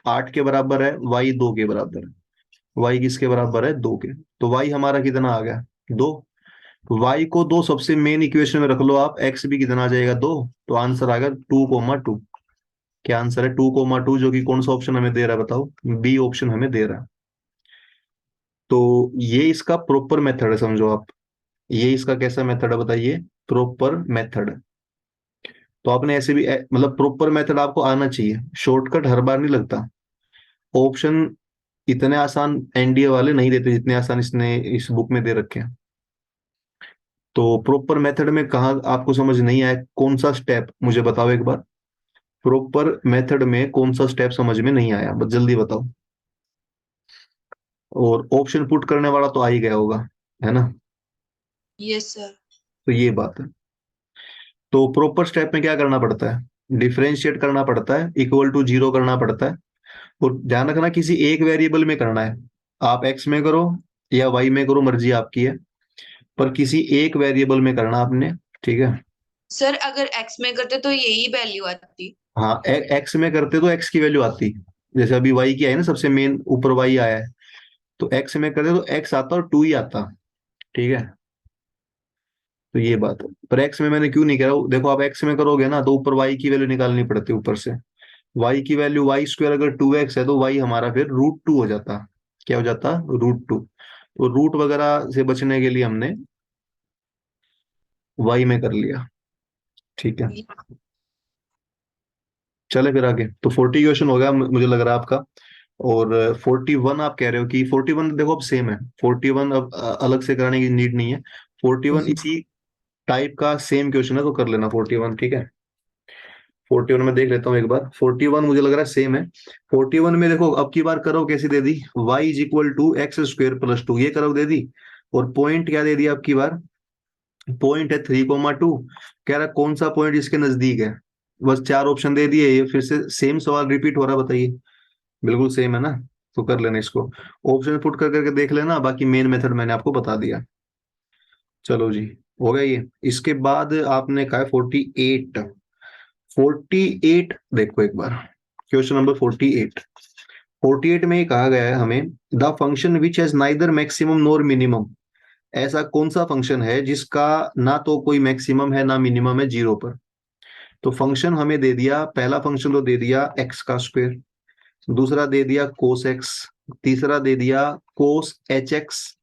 8 के बराबर है, y 2 के बराबर है। y किसके बराबर है, 2 के। तो y हमारा कितना आ गया, 2। y को 2 सबसे मेन इक्वेशन में रख लो आप, x भी कितना आ जाएगा, 2। तो आंसर आ गया 2,2। क्या आंसर है, 2,2, जो कि कौन सा ऑप्शन हमें दे रहा है बताओ, बी ऑप्शन हमें दे रहा है। तो ये इसका प्रॉपर मेथड है, समझो आप। ये इसका कैसा मेथड है बताइए, प्रॉपर मेथड है। तो आपने ऐसे भी मतलब प्रॉपर मेथड आपको आना चाहिए, शॉर्टकट हर बार नहीं लगता। ऑप्शन इतने आसान एनडीए वाले नहीं देते जितने आसान इसने इस बुक में दे रखे हैं। तो प्रॉपर मेथड में कहाँ आपको समझ नहीं आया, कौन सा स्टेप मुझे बताओ एक बार। प्रॉपर मेथड में कौन सा स्टेप समझ में नहीं आया, बस जल्दी बताओ। और ऑप्शन पुट करने वाला तो आ ही गया होगा, है ना। Yes sir. तो ये बात है। तो प्रॉपर स्टेप में क्या करना पड़ता है, डिफरेंशिएट करना पड़ता है, इक्वल टू जीरो करना पड़ता है। और ध्यान रखना किसी एक वेरिएबल में करना है। आप एक्स में करो या वाई में करो, मर्जी आपकी है, पर किसी एक वेरिएबल में करना आपने। ठीक है। सर अगर एक्स में करते तो यही वैल्यू आती। हाँ, एक्स में करते तो एक्स की वैल्यू आती। जैसे अभी वाई की आई ना, सबसे मेन ऊपर वाई आया है, तो एक्स में करते तो एक्स आता और टू ही आता। ठीक है। तो ये बात है, पर एक्स में मैंने क्यों नहीं करा, देखो आप एक्स में करोगे ना तो ऊपर वाई की वैल्यू निकालनी पड़ती है ऊपर से। वाई की वैल्यू वाई स्क्वायर अगर 2x है तो वाई हमारा फिर √2 हो जाता। क्या हो जाता, √2। तो रूट वगैरह से बचने के लिए हमने वाई में कर लिया। ठीक है। चले फिर आगे, तो 40 क्वेश्चन हो गया मुझे लग रहा है आपका। और 41 आप कह रहे हो कि 41 देखो अब सेम है। 41 अब अलग से कराने की नीड नहीं है। 41 इसी टाइप का सेम क्वेश्चन है, तो कर लेना 41। ठीक है। 41 में देख लेता हूँ एक बार। 41 मुझे लग रहा है सेम है। 41 में देखो अब की बार करो कैसी दे दी, y = x² + 2, ये करो दे दी। और पॉइंट क्या दे दिया अब की बार, पॉइंट है 3,2। कह रहा कौन सा पॉइंट इसके नजदीक है। बस चार ऑप्शन दे दिए, ये फिर से सेम सवाल रिपीट हो रहा है, बताइए। बिल्कुल सेम है ना। तो कर लेना इसको, ऑप्शन पुट कर करके देख लेना, बाकी मेन मेथड मैंने आपको बता दिया। चलो जी, हो गया ये। इसके बाद आपने कहा 48। 48 देखो एक बार, क्वेश्चन नंबर 48। 48 में ये कहा गया है हमें, the function which has neither maximum nor minimum. ऐसा कौन सा फंक्शन है जिसका ना तो कोई मैक्सिमम है ना मिनिमम है जीरो पर। तो फंक्शन हमें दे दिया, पहला फंक्शन तो दे दिया एक्स का स्क्वायर, दूसरा दे दिया कोस एक्स, तीसरा दे दिया कोस एच एक्स,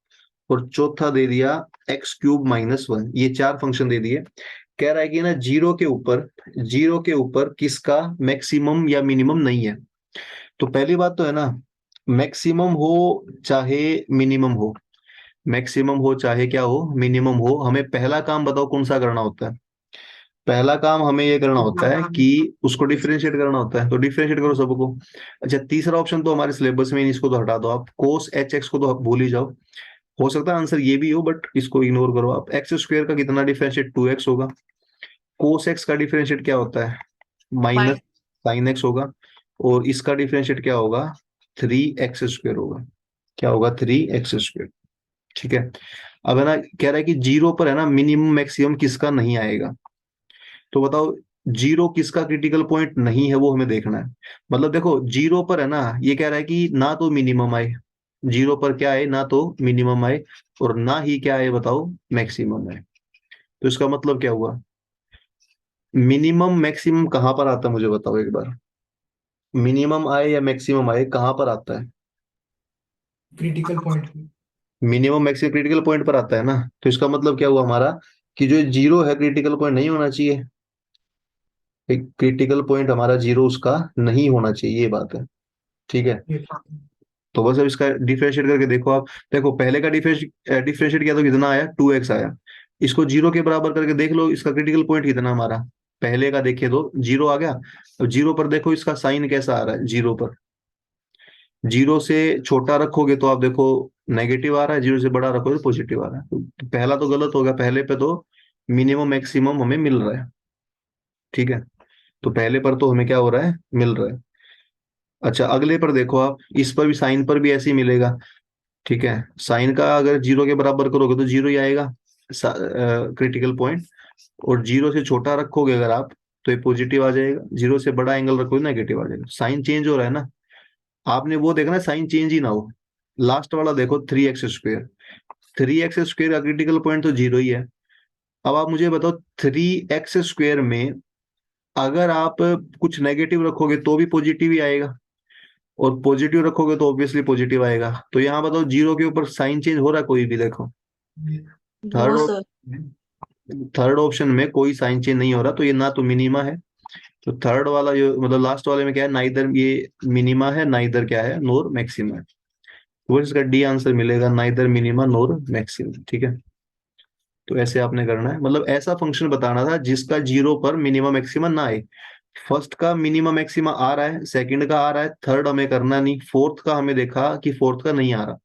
और चौथा दे दिया x³ - 1। ये चार फंक्शन दे दिए। कह रहा है कि ना जीरो के ऊपर किसका मैक्सिमम या मिनिमम नहीं है। तो पहली बात तो है ना, मैक्सिमम हो चाहे मिनिमम हो, मैक्सिमम हो चाहे क्या हो मिनिमम हो, हमें पहला काम बताओ कौन सा करना होता है। पहला काम हमें ये करना होता है कि उसको डिफरेंशिएट करना होता है, तो डिफरेंशिएट करो सबको। अच्छा, तीसरा ऑप्शन तो हमारे सिलेबस में ही नहीं, इसको तो हटा दो आप, कोस एच एक्स को तो आप भूल ही जाओ। हो सकता है आंसर ये भी हो, बट इसको इग्नोर करो आप। x² का कितना डिफरेंशिएट 2x होगा। कोस एक्स का डिफरेंशिएट क्या होता है, माइनस साइन एक्स होगा। और इसका डिफरेंशिएट क्या होगा, 3x² होगा। क्या होगा, 3x²। ठीक है। अब है ना, कह रहा है कि जीरो पर है ना मिनिमम मैक्सिमम किसका नहीं आएगा। तो बताओ, जीरो किसका क्रिटिकल पॉइंट नहीं है वो हमें देखना है। मतलब देखो जीरो पर है ना, ये कह रहा है कि ना तो मिनिमम आए, जीरो पर क्या है, ना तो मिनिमम आए और ना ही क्या है बताओ, मैक्सिमम आए। तो इसका मतलब क्या हुआ, मिनिमम मैक्सिमम कहाँ पर आता है मुझे बताओ एक बार। मिनिमम आए या मैक्सिमम आए, कहाँ पर आता है। क्रिटिकल पॉइंट पे। मिनिमम मैक्सिमम क्रिटिकल पॉइंट पर आता है ना। तो इसका मतलब क्या हुआ हमारा, कि जो जीरो है क्रिटिकल पॉइंट नहीं होना चाहिए। क्रिटिकल पॉइंट हमारा जीरो उसका नहीं होना चाहिए, ये बात है। ठीक है। ये तो बस अब इसका डिफरेंशिएट करके देखो आप। देखो पहले का डिफरेंशिएट किया तो कितना आया, 2x आया। इसको जीरो के बराबर करके देख लो, इसका क्रिटिकल पॉइंट कितना हमारा, पहले का देखिए तो जीरो आ गया। अब जीरो पर देखो इसका साइन कैसा आ रहा है, जीरो पर जीरो से छोटा रखोगे तो आप देखो नेगेटिव आ रहा है, जीरो से बड़ा रखोगे तो पॉजिटिव आ रहा है। तो पहला तो गलत हो गया, पहले पे तो मिनिमम मैक्सिमम हमें मिल रहा है। ठीक है। तो पहले पर तो हमें क्या हो रहा है, मिल रहा है। अच्छा, अगले पर देखो आप, इस पर भी साइन पर भी ऐसे ही मिलेगा। ठीक है। साइन का अगर जीरो के बराबर करोगे तो जीरो ही आएगा क्रिटिकल पॉइंट। और जीरो से छोटा रखोगे अगर आप तो ये पॉजिटिव आ जाएगा, जीरो से बड़ा एंगल रखोगे नेगेटिव आ जाएगा। साइन चेंज हो रहा है ना, आपने वो देखना साइन चेंज ही ना हो। लास्ट वाला देखो 3x², 3x² का क्रिटिकल पॉइंट तो जीरो ही है। अब आप मुझे बताओ 3x² में अगर आप कुछ नेगेटिव रखोगे तो भी पॉजिटिव ही आएगा, और पॉजिटिव रखोगे तो ऑब्वियसली पॉजिटिव आएगा। तो यहाँ बताओ जीरो के ऊपर साइन चेंज हो रहा है कोई भी, देखो। No third sir. Third option में कोई साइन चेंज नहीं हो रहा, तो ये ना तो मिनिमा है। तो थर्ड वाला जो मतलब लास्ट वाले में क्या है, नाइदर ये मिनिमा है नाइदर क्या है, नोर मैक्सिमा है। वो इसका डी आंसर मिलेगा, नाइदर मिनिमा नोर मैक्सिमम। ठीक है, तो ऐसे आपने करना है, मतलब ऐसा फंक्शन बताना था जिसका जीरो पर मिनिमम मैक्सिमम ना आए। फर्स्ट का मिनिमम मैक्सिमा आ रहा है, सेकंड का आ रहा है, थर्ड हमें करना नहीं, फोर्थ का हमें देखा कि फोर्थ का नहीं आ रहा,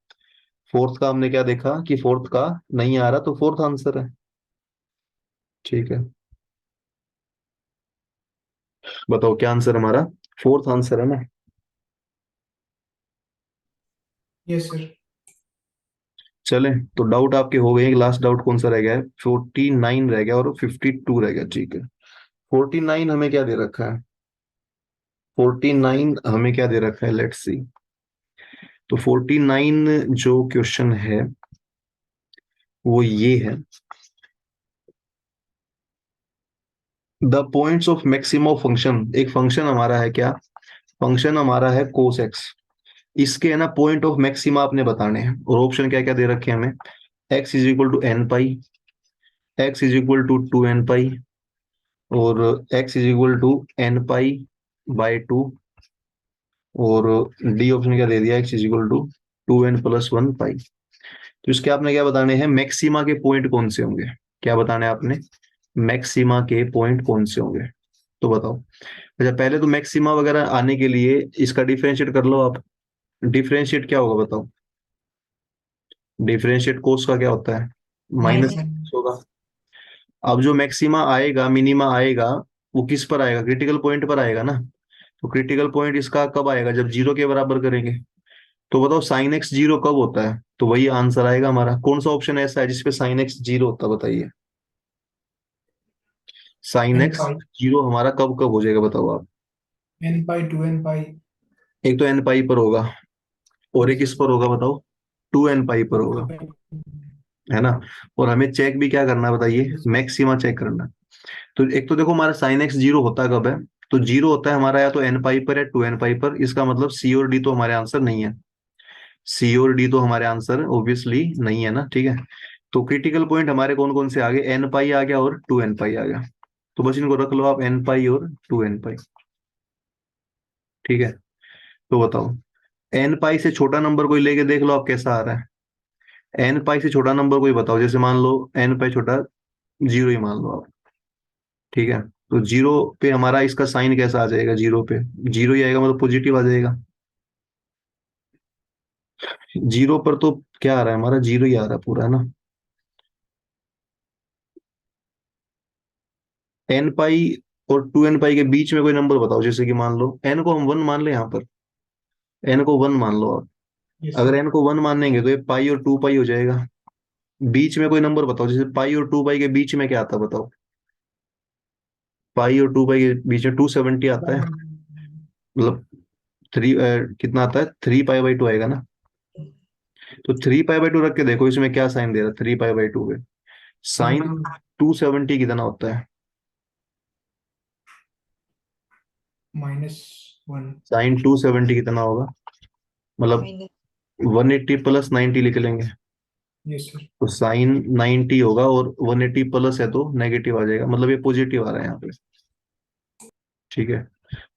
फोर्थ का हमने क्या देखा कि फोर्थ का नहीं आ रहा, तो फोर्थ आंसर है। ठीक है, बताओ क्या आंसर हमारा, फोर्थ आंसर है ना। Yes sir. चले, तो डाउट आपके हो गए, एक लास्ट डाउट कौन सा रह गया है, 49 रह गया और 52 रह गया। ठीक है, 49 हमें क्या दे रखा है, 49 हमें क्या दे रखा है, लेट्स सी। तो 49 जो क्वेश्चन है वो ये है, the points of maximum function, एक फंक्शन हमारा है क्या, फंक्शन हमारा है कोस एक्स, इसके है ना पॉइंट ऑफ मैक्सिमा आपने बताने हैं, और ऑप्शन क्या क्या दे रखे हैं हमें, x is equal to n pi, x is equal to two n pi, और x is equal to n pi by two, और डी ऑप्शन क्या दे दिया, x is equal to two n plus one pi. तो इसके आपने क्या बताने हैं, मैक्सिमा के पॉइंट कौन से होंगे, क्या बताने हैं आपने, मैक्सिमा के पॉइंट कौन से होंगे, तो बताओ। अच्छा, पहले तो मैक्सिमा वगैरह आने के लिए इसका डिफरेंशिएट कर लो आप, डिफरेंशिएट क्या होगा बताओ, डिफरेंशिएट कोस का क्या होता है, माइनस माइनस। होगा। अब जो मैक्सिमा आएगा, मिनिमा आएगा, वो किस पर आएगा, क्रिटिकल पॉइंट पर आएगा ना, तो क्रिटिकल पॉइंट इसका कब आएगा, जब जीरो के बराबर करेंगे। तो बताओ साइन एक्स जीरो कब होता है, तो वही आंसर आएगा हमारा, कौन सा ऑप्शन ऐसा है जिसपे साइन एक्स जीरो होता है, बताइए। साइन एन एक्स पाई, जीरो हमारा कब कब हो जाएगा बताओ आप। एन पाई, टू एन पाई। एक तो एन पाई पर होगा, और एक यस। किस पर होगा बताओ, टू एन पाई पर होगा, है ना। और हमें चेक भी क्या करना है बताइए, यस। मैक्सिमा चेक करना है। तो एक तो देखो हमारा साइन एक्स जीरो होता कब है, तो जीरो होता है हमारा या तो एन पाई पर या टू एन पाई पर, इसका मतलब सी और डी तो हमारे आंसर नहीं है, सी और डी तो हमारे आंसर ऑब्वियसली नहीं है ना। ठीक है, तो क्रिटिकल पॉइंट हमारे कौन कौन से आ गए, एन पाई आ गया और टू एन पाई आ गया, तो बस इनको रख लो आप, एन पाई और टू एन पाई। ठीक है, तो बताओ एन पाई से छोटा नंबर कोई लेके देख लो आप कैसा आ रहा है, एन पाई से छोटा नंबर कोई बताओ, जैसे मान लो एन पाई छोटा जीरो ही मान लो आप। ठीक है, तो जीरो पे हमारा इसका साइन कैसा आ जाएगा, जीरो पे जीरो ही आएगा, मतलब पॉजिटिव आ जाएगा। जीरो पर तो क्या आ रहा है हमारा, जीरो ही आ रहा है पूरा, है ना। एन पाई और टू एन पाई के बीच में कोई नंबर बताओ, जैसे कि मान लो एन को हम वन मान ले, यहाँ पर एन को वन मान लो आप, यस अगर सर। एन को वन मानेंगे तो ये पाई और टू पाई हो जाएगा। बीच में कोई नंबर बताओ, जैसे पाई और टू पाई के बीच में क्या आता है बताओ, पाई और टू पाई के बीच में 270 आता है, मतलब थ्री कितना आता है, 3 पाई बाई 2 आएगा ना। तो 3 पाई बाई 2 रख के देखो इसमें क्या साइन दे रहा है, 3 पाई बाई 2 पे साइन माइनस 270 कितना होता है, -1। साइन 270 कितना होगा, मतलब माइनस। 180 प्लस 90 लिख लेंगे, यस सर। तो साइन 90 होगा, और 180 प्लस है तो नेगेटिव आ जाएगा, मतलब ये पॉजिटिव आ रहा है यहाँ पे। ठीक है,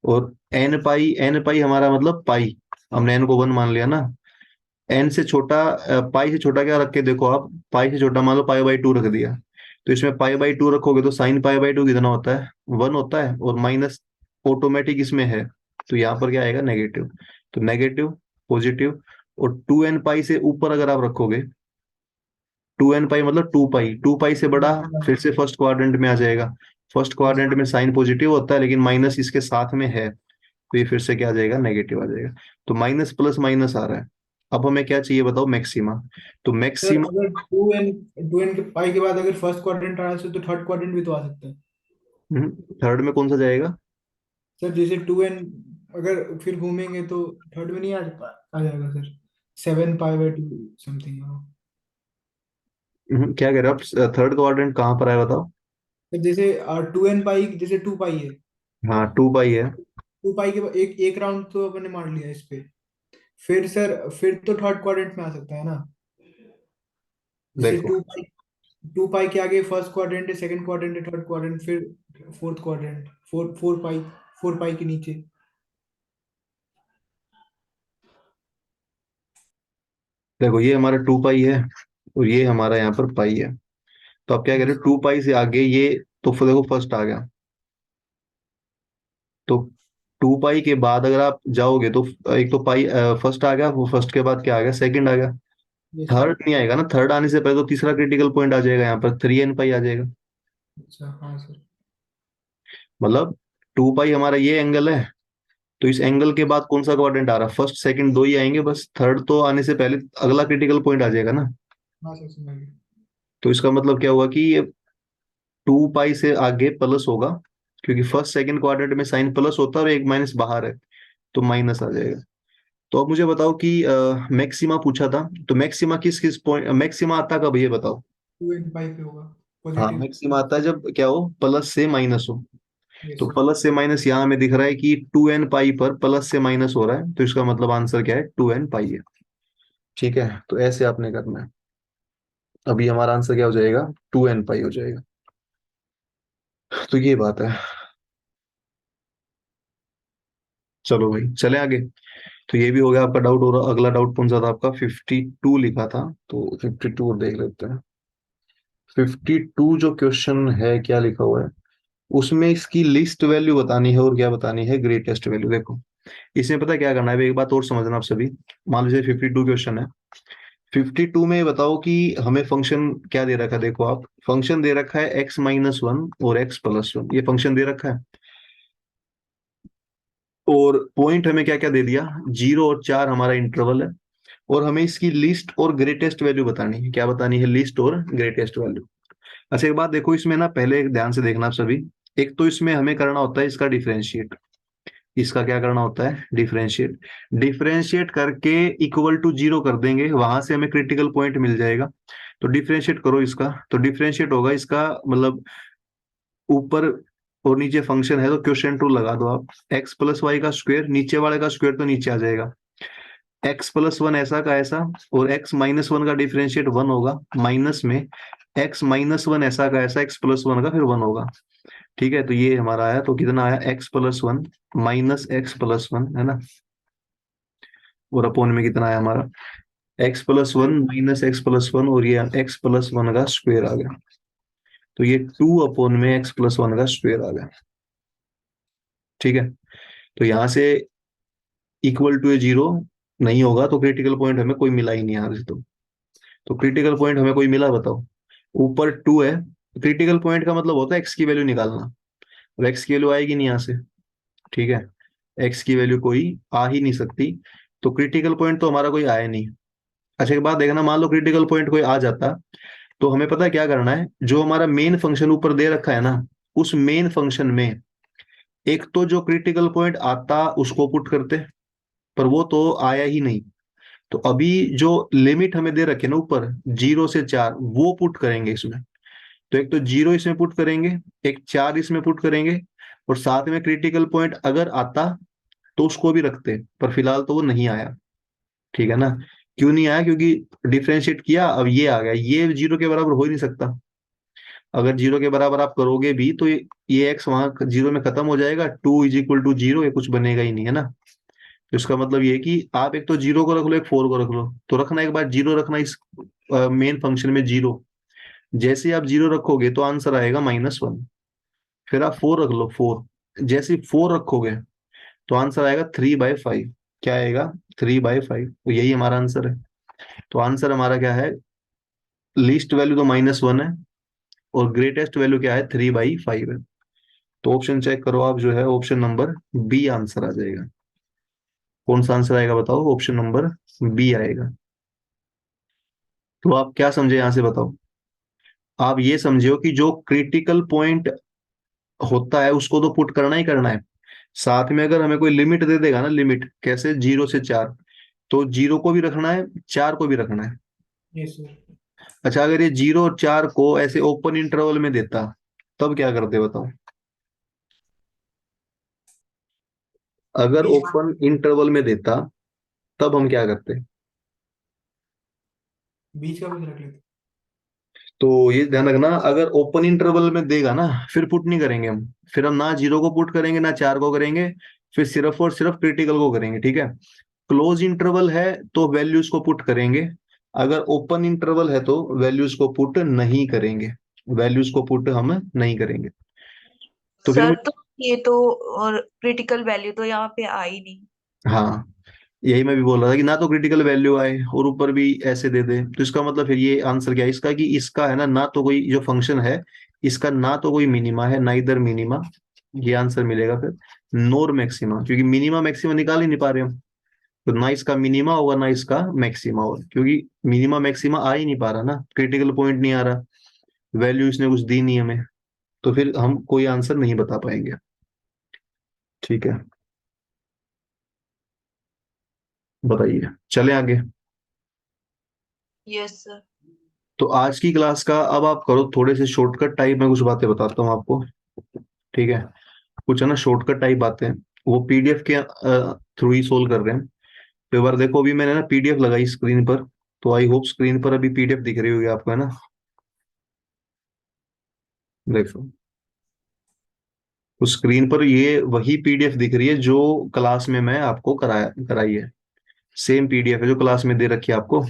और एन पाई हमारा मतलब पाई, हमने एन को वन मान लिया ना, एन से छोटा पाई से छोटा क्या रख के देखो आप, पाई से छोटा मान लो पाई बाई 2 रख दिया, तो इसमें पाई बाई 2 रखोगे तो साइन पाई बाई 2 कितना होता है, वन होता है, और माइनस ऑटोमेटिक इसमें है, तो यहाँ पर क्या आएगा, नेगेटिव। तो नेगेटिव, पॉजिटिव, और टू एन पाई से ऊपर अगर आप रखोगे, टू एन पाई मतलब टू पाई, टू पाई से बड़ा फिर से फर्स्ट क्वाड्रेंट में आ जाएगा, फर्स्ट यस। क्वाड्रेंट में साइन पॉजिटिव होता है लेकिन माइनस इसके साथ में है, तो ये फिर से क्या आ जाएगा, नेगेटिव आ जाएगा। तो माइनस प्लस माइनस आ रहा है। अब हमें क्या चाहिए बताओ, मैक्सिमा। तो सर मैक्सिमा, अगर टू एन के पाई के बाद अगर फर्स्ट क्वाड्रेंट आ रहा है तो थर्ड क्वाड्रेंट भी तो आ सकता है। थर्ड में कौन सा जाएगा, सर जैसे टू एन अगर फिर घूमेंगे तो थर्ड में नहीं आ जाएगा सर। 7 pi by 2 something. क्या कह रहे हो आप, थर्ड क्वाड्रेंट कहाँ पर है बताओ। जैसे टू एन पाई, जैसे 2 पाई है। हाँ, टू पाई है। 2 पाई के बाद एक एक राउंड तो अपने मार लिया इस पे। फिर सर फिर तो थर्ड क्वाड्रेंट में आ सकता है ना। जैसे देखो, 2 पाई के आगे फर्स्ट क्वाड्रेंट है, सेकंड क्वाड्रेंट है, थर्ड क्वाड्रेंट, फिर फोर्थ क्वाड्रेंट, 4 पाई, 4 पाई के नीचे। देखो ये हमारा 2 पाई है और ये हमारा यहाँ पर पाई है। तो आप क्या कह रहे यस। हो, 2 पाई से आगे ये, तो फिर देखो फर्स्ट आ गया। तो 2 पाई के बाद अगर आप जाओगे तो एक तो पाई फर्स्ट आ गया, वो फर्स्ट के बाद क्या आ गया, सेकंड आ गया। Yes sir. थर्ड नहीं आएगा ना, थर्ड आने से पहले तो तीसरा क्रिटिकल पॉइंट आ जाएगा, यहाँ पर 3n पाई आ जाएगा। अच्छा हाँ सर। मतलब 2 पाई हमारा ये एंगल है, तो इस एंगल के बाद कौन सा क्वाड्रेंट आ रहा है, फर्स्ट सेकंड दो ही आएंगे बस, थर्ड तो आने से पहले अगला क्रिटिकल पॉइंट आ जाएगा ना। हाँ सर समझ गया। तो इसका मतलब क्या हुआ कि ये 2 पाई से आगे प्लस होगा, क्योंकि फर्स्ट सेकंड क्वाड्रेंट में साइन प्लस होता है और एक माइनस बाहर है, तो माइनस आ जाएगा। तो अब मुझे बताओ कि मैक्सिमा पूछा था, तो मैक्सिमा किस किस पॉइंट मैक्सिमा आता कब, ये बताओ। 2n पाई पे होगा हाँ, पॉजिटिव। मैक्सिमा आता है जब क्या हो, प्लस से माइनस हो। यस तो सर। प्लस से माइनस यहाँ हमें दिख रहा है कि 2n पाई पर प्लस से माइनस हो रहा है, तो इसका मतलब आंसर क्या है, 2n पाई है। ठीक है, तो ऐसे आपने करना है। अभी हमारा आंसर क्या हो जाएगा, 2n पाई हो जाएगा। तो ये बात है। चलो भाई चले आगे। तो ये भी हो गया आपका डाउट, और अगला डाउट कौन सा था आपका, 52 लिखा था, तो 52 और देख लेते हैं। 52 जो क्वेश्चन है क्या लिखा हुआ है, उसमें इसकी लिस्ट वैल्यू बतानी है और क्या बतानी है, ग्रेटेस्ट वैल्यू। देखो इसमें पता है क्या करना है, अभी एक बात और समझना आप सभी। मान लीजिए 52 क्वेश्चन है, 52 में बताओ कि हमें फंक्शन क्या दे रखा है। देखो आप, फंक्शन दे रखा है x-1 और x+1, ये फंक्शन दे रखा है। और पॉइंट हमें क्या क्या दे दिया, 0 और 4 हमारा इंटरवल है। और हमें इसकी लिस्ट और ग्रेटेस्ट वैल्यू बतानी है, क्या बतानी है, लिस्ट और ग्रेटेस्ट वैल्यू। अच्छा एक बात देखो इसमें ना, पहले एक ध्यान से देखना आप सभी। एक तो इसमें हमें करना होता है इसका डिफरेंशिएट। इसका क्या करना होता है, डिफरेंशिएट। डिफरेंशिएट करके इक्वल टू 0 कर देंगे, वहां से हमें क्रिटिकल पॉइंट मिल जाएगा। तो डिफरेंशिएट करो इसका, तो डिफरेंशिएट होगा इसका मतलब ऊपर और नीचे फंक्शन है तो क्वेश्चन टू लगा दो आप। x+y का स्क्वायर, नीचे वाले का स्क्वायर तो नीचे आ जाएगा, x+1 ऐसा का ऐसा, और x-1 का डिफरेंशिएट 1 होगा, माइनस में x-1 ऐसा का ऐसा, x+1 का फिर 1 होगा। ठीक है, तो ये हमारा आया, तो कितना आया, x+1 माइनस x+1 है ना, और अपोन में कितना आया हमारा, x+1 माइनस x+1, और ये x+1 का स्क्वायर आ गया। तो ये 2 अपोन में x+1 का स्क्वायर आ गया। ठीक है, तो यहां से इक्वल टू 0 नहीं होगा, तो क्रिटिकल पॉइंट हमें कोई मिला ही नहीं यहाँ से। तो क्रिटिकल पॉइंट हमें कोई मिला बताओ, ऊपर 2 है। क्रिटिकल पॉइंट का मतलब होता है एक्स की वैल्यू निकालना, अब एक्स की वैल्यू आएगी नहीं यहाँ से। ठीक है, एक्स की वैल्यू कोई आ ही नहीं सकती, तो क्रिटिकल पॉइंट तो हमारा कोई आया नहीं। अच्छा एक बात देखना, मान लो क्रिटिकल पॉइंट कोई आ जाता, तो हमें पता है क्या करना है, जो हमारा मेन फंक्शन ऊपर दे रखा है ना, उस मेन फंक्शन में एक तो जो क्रिटिकल पॉइंट आता उसको पुट करते, पर वो तो आया ही नहीं। तो अभी जो लिमिट हमें दे रखे ना ऊपर, 0 से 4, वो पुट करेंगे इसमें। तो एक तो 0 इसमें पुट करेंगे, एक 4 इसमें पुट करेंगे, और साथ में क्रिटिकल पॉइंट अगर आता तो उसको भी रखते, पर फिलहाल तो वो नहीं आया। ठीक है ना, क्यों नहीं आया, क्योंकि डिफरेंशिएट किया, अब ये आ गया, ये 0 के बराबर हो ही नहीं सकता। अगर 0 के बराबर आप करोगे भी तो ये एक्स वहां 0 में खत्म हो जाएगा, 2 = 0, ये कुछ बनेगा ही नहीं है ना। तो इसका मतलब ये है कि आप एक तो 0 को रख लो, एक 4 को रख लो, तो रखना एक बार 0 रखना इस मेन फंक्शन में 0। जैसे ही आप 0 रखोगे तो आंसर आएगा -1। फिर आप 4 रख लो, 4, जैसे ही 4 रखोगे तो आंसर आएगा 3/5। क्या आएगा, 3/5, तो यही हमारा आंसर है। तो आंसर हमारा क्या है, लीस्ट वैल्यू तो -1 है, और ग्रेटेस्ट वैल्यू क्या है, 3/5 है। तो ऑप्शन चेक करो आप, जो है ऑप्शन नंबर बी आंसर आ जाएगा। कौन सा आंसर आएगा बताओ, ऑप्शन नंबर बी आएगा। तो आप क्या समझे यहां से बताओ। आप ये समझो कि जो क्रिटिकल पॉइंट होता है उसको तो पुट करना ही करना है, साथ में अगर हमें कोई लिमिट दे देगा ना, लिमिट कैसे, 0 से 4, तो 0 को भी रखना है, 4 को भी रखना है। Yes sir. अच्छा अगर ये 0 और 4 को ऐसे ओपन इंटरवल में देता, तब क्या करते बताओ। अगर बीच ओपन इंटरवल में देता तब हम क्या करते। बीच का कुछ रख लेते। तो ये ध्यान रखना, अगर ओपन इंटरवल में देगा ना, फिर पुट नहीं करेंगे हम। फिर हम ना 0 को पुट करेंगे ना 4 को करेंगे, फिर सिर्फ और सिर्फ क्रिटिकल को करेंगे। ठीक है, क्लोज इंटरवल है तो वैल्यूज को पुट करेंगे, अगर ओपन इंटरवल है तो वैल्यूज को पुट नहीं करेंगे, वैल्यूज को पुट हम नहीं करेंगे। तो फिर सर तो ये तो, और क्रिटिकल वैल्यू तो यहाँ पे आई नहीं। हाँ, यही मैं भी बोल रहा था कि ना तो क्रिटिकल वैल्यू आए और ऊपर भी ऐसे दे दे, तो इसका मतलब फिर ये आंसर क्या है इसका, कि इसका है ना, ना तो कोई जो फंक्शन है इसका ना तो कोई मिनिमा है ना इधर मिनिमा, ये आंसर मिलेगा फिर, नोर मैक्सिमा, क्योंकि मिनिमा मैक्सिमा निकाल ही नहीं पा रहे हम। तो ना इसका मिनिमा होगा ना इसका मैक्सिमा होगा, क्योंकि मिनिमा मैक्सिमा आ ही नहीं पा रहा ना, क्रिटिकल पॉइंट नहीं आ रहा, वैल्यू इसने कुछ दी नहीं हमें, तो फिर हम कोई आंसर नहीं बता पाएंगे। ठीक है, बताइए, चले आगे। Yes sir. तो आज की क्लास का अब आप करो थोड़े से शॉर्टकट टाइप में कुछ बातें बताता हूँ आपको। ठीक है, कुछ है ना शॉर्टकट टाइप बातें, वो पीडीएफ के थ्रू ही सोल्व कर रहे हैं। तो एक बार देखो, अभी मैंने ना पीडीएफ लगाई स्क्रीन पर, तो आई होप स्क्रीन पर अभी पीडीएफ दिख रही होगी आपको, है ना। देखो, उस स्क्रीन पर ये वही पीडीएफ दिख रही है जो क्लास में मैं आपको कराया कराई है, सेम पीडीएफ है जो क्लास में दे रखी है आपको।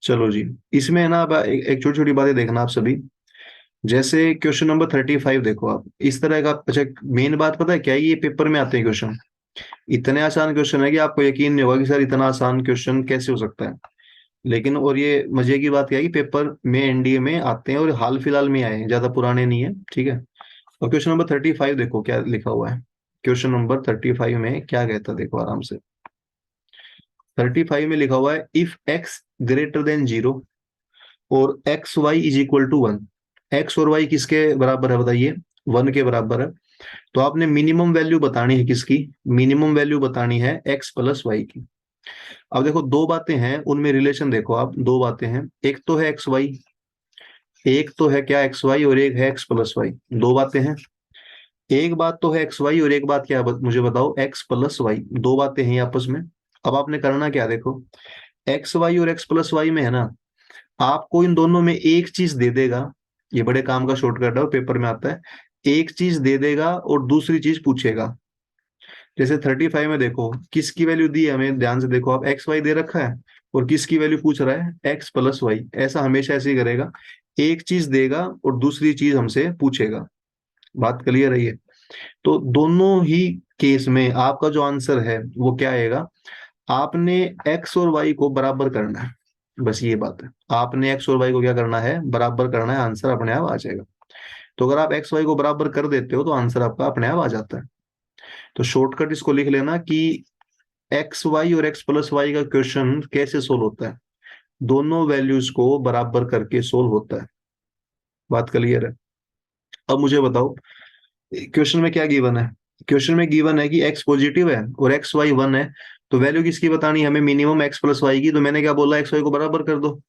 चलो जी, इसमें है ना, अब एक छोटी छोटी बातें देखना आप सभी। जैसे क्वेश्चन नंबर 35 देखो आप, इस तरह का, अच्छा मेन बात पता है क्या है, ये पेपर में आते हैं क्वेश्चन, इतने आसान क्वेश्चन है कि आपको यकीन नहीं होगा कि सर इतना आसान क्वेश्चन कैसे हो सकता है। लेकिन और ये मजे की बात क्या है कि पेपर में एनडीए में आते हैं और हाल फिलहाल में आए हैं, ज्यादा पुराने नहीं है। ठीक है, और क्वेश्चन नंबर 35 देखो क्या लिखा हुआ है। क्वेश्चन नंबर 35 में क्या कहता है, देखो आराम से। 35 में लिखा हुआ है, इफ एक्स ग्रेटर देन 0 और X Y is equal to 1, X और वाई किसके बराबर है बताइए, 1 के बराबर है। तो आपने मिनिमम वैल्यू बतानी है किसकी, मिनिमम वैल्यू बतानी है एक्स प्लस वाई की। अब देखो दो बातें हैं उनमें रिलेशन, देखो आप दो बातें हैं, एक तो है एक्स वाई, एक तो है क्या एक्स वाई, और एक है एक्स प्लस वाई, दो बातें हैं। एक बात तो है एक्स वाई और एक बात क्या है, मुझे बताओ, एक्स प्लस वाई, दो बातें हैं ये आपस में। अब आपने करना क्या, देखो एक्स वाई और एक्स प्लस वाई में है ना, आपको इन दोनों में एक चीज दे देगा, ये बड़े काम का शॉर्टकट है और पेपर में आता है, एक चीज दे देगा और दूसरी चीज पूछेगा। जैसे 35 में देखो किसकी वैल्यू दी है हमें, ध्यान से देखो आप, एक्स वाई दे रखा है और किसकी वैल्यू पूछ रहा है, एक्स प्लस वाई। ऐसा हमेशा ऐसे ही करेगा, एक चीज देगा और दूसरी चीज हमसे पूछेगा। बात क्लियर है ये। तो दोनों ही केस में आपका जो आंसर है वो क्या आएगा, आपने एक्स और वाई को बराबर करना है, बस ये बात है। आपने एक्स और वाई को क्या करना है, बराबर करना है, आंसर अपने आप आ जाएगा। तो अगर आप एक्स वाई को बराबर कर देते हो तो आंसर आपका अपने आप आ जाता है। तो शॉर्टकट इसको लिख लेना कि एक्स वाई और एक्स प्लस वाई का क्वेश्चन कैसे सोल्व होता है, दोनों वैल्यूज को बराबर करके सोल्व होता है। बात क्लियर है। अब मुझे बताओ, क्वेश्चन में क्या गिवन है, क्वेश्चन में गिवन है कि एक्स पॉजिटिव है और एक्स वाई 1 है, तो वैल्यू किसकी बतानी है हमें, मिनिमम एक्स प्लस वाई की। तो मैंने क्या बोला, एक्स वाई को बराबर कर दो।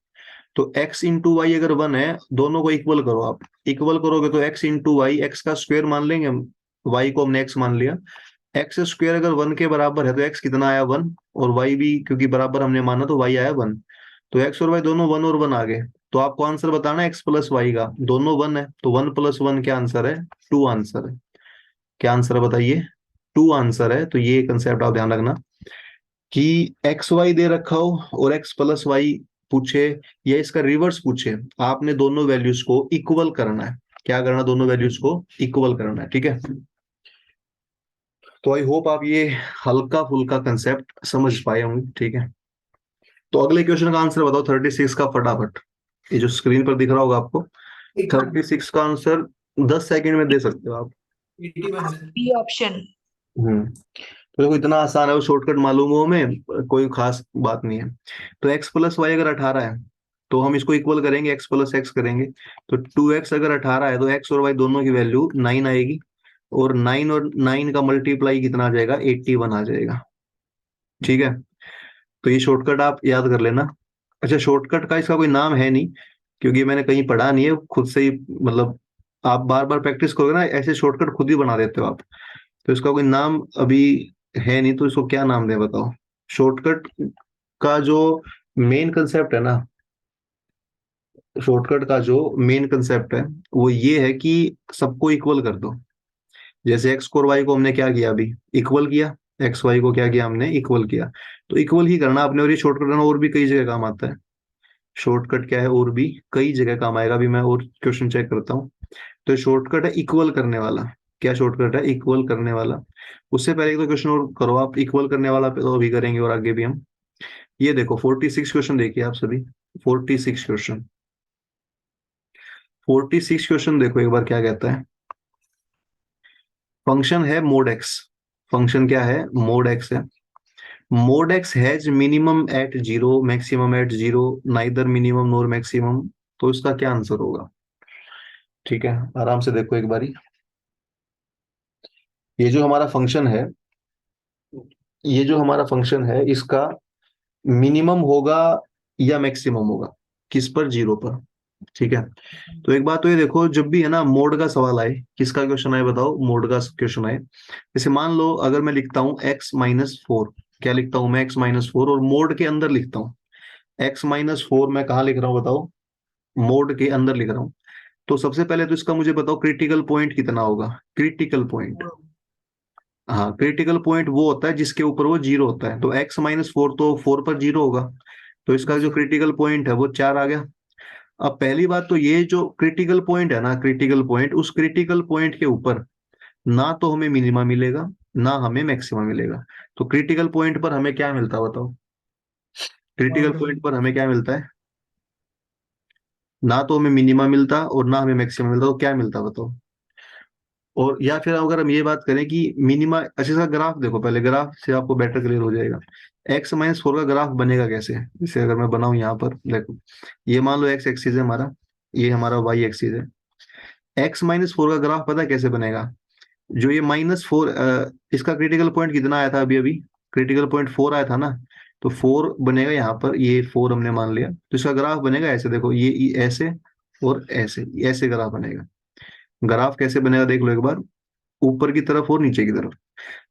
तो x इंटू वाई अगर 1 है, दोनों को इक्वल करो आप, इक्वल करोगे तो x इंटू वाई, एक्स का स्क्वायर मान लेंगे हम, y को हमने x मान लिया, एक्स स्क्वायर अगर 1 के बराबर है तो x कितना आया, 1, और y भी क्योंकि बराबर हमने माना तो y आया 1। तो x और y दोनों 1 और 1 आ गए, तो आपको आंसर बताना है x प्लस वाई का, दोनों 1 है तो 1 प्लस 1 क्या आंसर है, 2 आंसर है। क्या आंसर है बताइए, 2 आंसर है। तो ये कंसेप्ट आप ध्यान रखना कि एक्स वाई दे रखा हो और एक्स प्लस वाई पूछे या इसका रिवर्स पूछे, आपने दोनों वैल्यूज को इक्वल करना है। क्या करना, दोनों वैल्यूज को इक्वल करना है। ठीक है, तो आई होप आप ये हल्का फुल्का कंसेप्ट समझ पाए होंगे। ठीक है, तो अगले क्वेश्चन का आंसर बताओ, 36 का फटाफट, ये जो स्क्रीन पर दिख रहा होगा आपको, 36 का आंसर 10 सेकंड में दे सकते हो आप। 81 सर। B option. तो देखो इतना आसान है, वो शॉर्टकट मालूम हो हमें, कोई खास बात नहीं है। तो x प्लस वाई अगर 18 है तो हम इसको इक्वल करेंगे, x प्लस एक्स करेंगे। तो 2x अगर 18 है तो x और y दोनों की वैल्यू 9 आएगी, और 9 और 9 का मल्टीप्लाई कितना आ जाएगा, 81 आ जाएगा। ठीक है, तो ये शॉर्टकट आप याद कर लेना। अच्छा, शॉर्टकट का इसका कोई नाम है नहीं, क्योंकि मैंने कहीं पढ़ा नहीं है, खुद से ही मतलब आप बार बार प्रैक्टिस करोगे ना, ऐसे शॉर्टकट खुद ही बना देते हो आप। तो इसका कोई नाम अभी है नहीं, तो इसको क्या नाम दे बताओ। शॉर्टकट का जो मेन कंसेप्ट है ना, शॉर्टकट का जो मेन कंसेप्ट है वो ये है कि सबको इक्वल कर दो। जैसे एक्स और वाई को हमने क्या किया अभी, इक्वल किया, एक्स वाई को क्या किया हमने, इक्वल किया। तो इक्वल ही करना आपने, और ये शॉर्टकट करना और भी कई जगह काम आता है। शॉर्टकट क्या है, और भी कई जगह काम आएगा। अभी मैं और क्वेश्चन चेक करता हूँ। तो शॉर्टकट है इक्वल करने वाला। क्या शॉर्टकट है? इक्वल करने वाला। उससे पहले एक दो क्वेश्चन और करो आप। इक्वल करने वाला पे तो अभी करेंगे और आगे भी हम। ये देखो 46 क्वेश्चन देखिए आप सभी। 46 क्वेश्चन। 46 क्वेश्चन देखो एक बार क्या कहता है। फंक्शन है मोड एक्स। फंक्शन क्या है? मोड एक्स है। Mod X has minimum at zero, maximum at zero, neither minimum nor maximum. तो इसका क्या आंसर होगा? ठीक है, आराम से देखो एक बारी। ये जो हमारा फंक्शन है, ये जो हमारा फंक्शन है, इसका मिनिमम होगा या मैक्सिमम होगा? किस पर? जीरो पर। ठीक है। तो एक बात तो ये देखो, जब भी है ना मोड का सवाल आए, किसका क्वेश्चन आए बताओ? मोड का क्वेश्चन आए। जैसे मान लो अगर मैं लिखता हूँ x-4। क्या लिखता हूँ मैं? x-4, और मोड के अंदर लिखता हूँ। x-4 मैं कहाँ लिख रहा हूँ बताओ? मोड के अंदर लिख रहा हूँ। तो सबसे पहले तो इसका मुझे बताओ क्रिटिकल पॉइंट कितना होगा? Critical point. हाँ, क्रिटिकल पॉइंट वो होता है जिसके ऊपर वो जीरो होता है। तो x-4 तो 4 पर जीरो होगा। तो इसका यस जो सर। क्रिटिकल पॉइंट है वो 4 आ गया। अब पहली बात तो ये जो क्रिटिकल पॉइंट है ना, क्रिटिकल पॉइंट, उस क्रिटिकल पॉइंट के ऊपर ना तो हमें मिनिमा मिलेगा, ना हमें मैक्सिमा मिलेगा। तो क्रिटिकल पॉइंट पर हमें क्या मिलता है बताओ? Critical boundary. पॉइंट पर हमें क्या मिलता है? ना तो हमें मिनिमा मिलता और ना हमें मैक्सिमा मिलता। तो क्या मिलता बताओ? और या फिर अगर हम ये बात करें कि मिनिमा, अच्छा सा ग्राफ देखो पहले, ग्राफ से आपको बेटर क्लियर हो जाएगा। x-4 का ग्राफ बनेगा कैसे? जैसे अगर मैं बनाऊं यहाँ पर देखो, ये मान लो x एक्सिस है हमारा, ये हमारा y एक्सिस है। x-4 का ग्राफ पता है कैसे बनेगा? जो ये -4, इसका क्रिटिकल पॉइंट कितना आया था अभी अभी? क्रिटिकल पॉइंट 4 आया था ना। तो 4 बनेगा यहाँ पर, ये 4 हमने मान लिया, तो इसका ग्राफ बनेगा ऐसे देखो, ये ऐसे और ऐसे, ऐसे ग्राफ बनेगा। ग्राफ कैसे बनेगा देख लो एक बार, ऊपर की तरफ और नीचे की तरफ।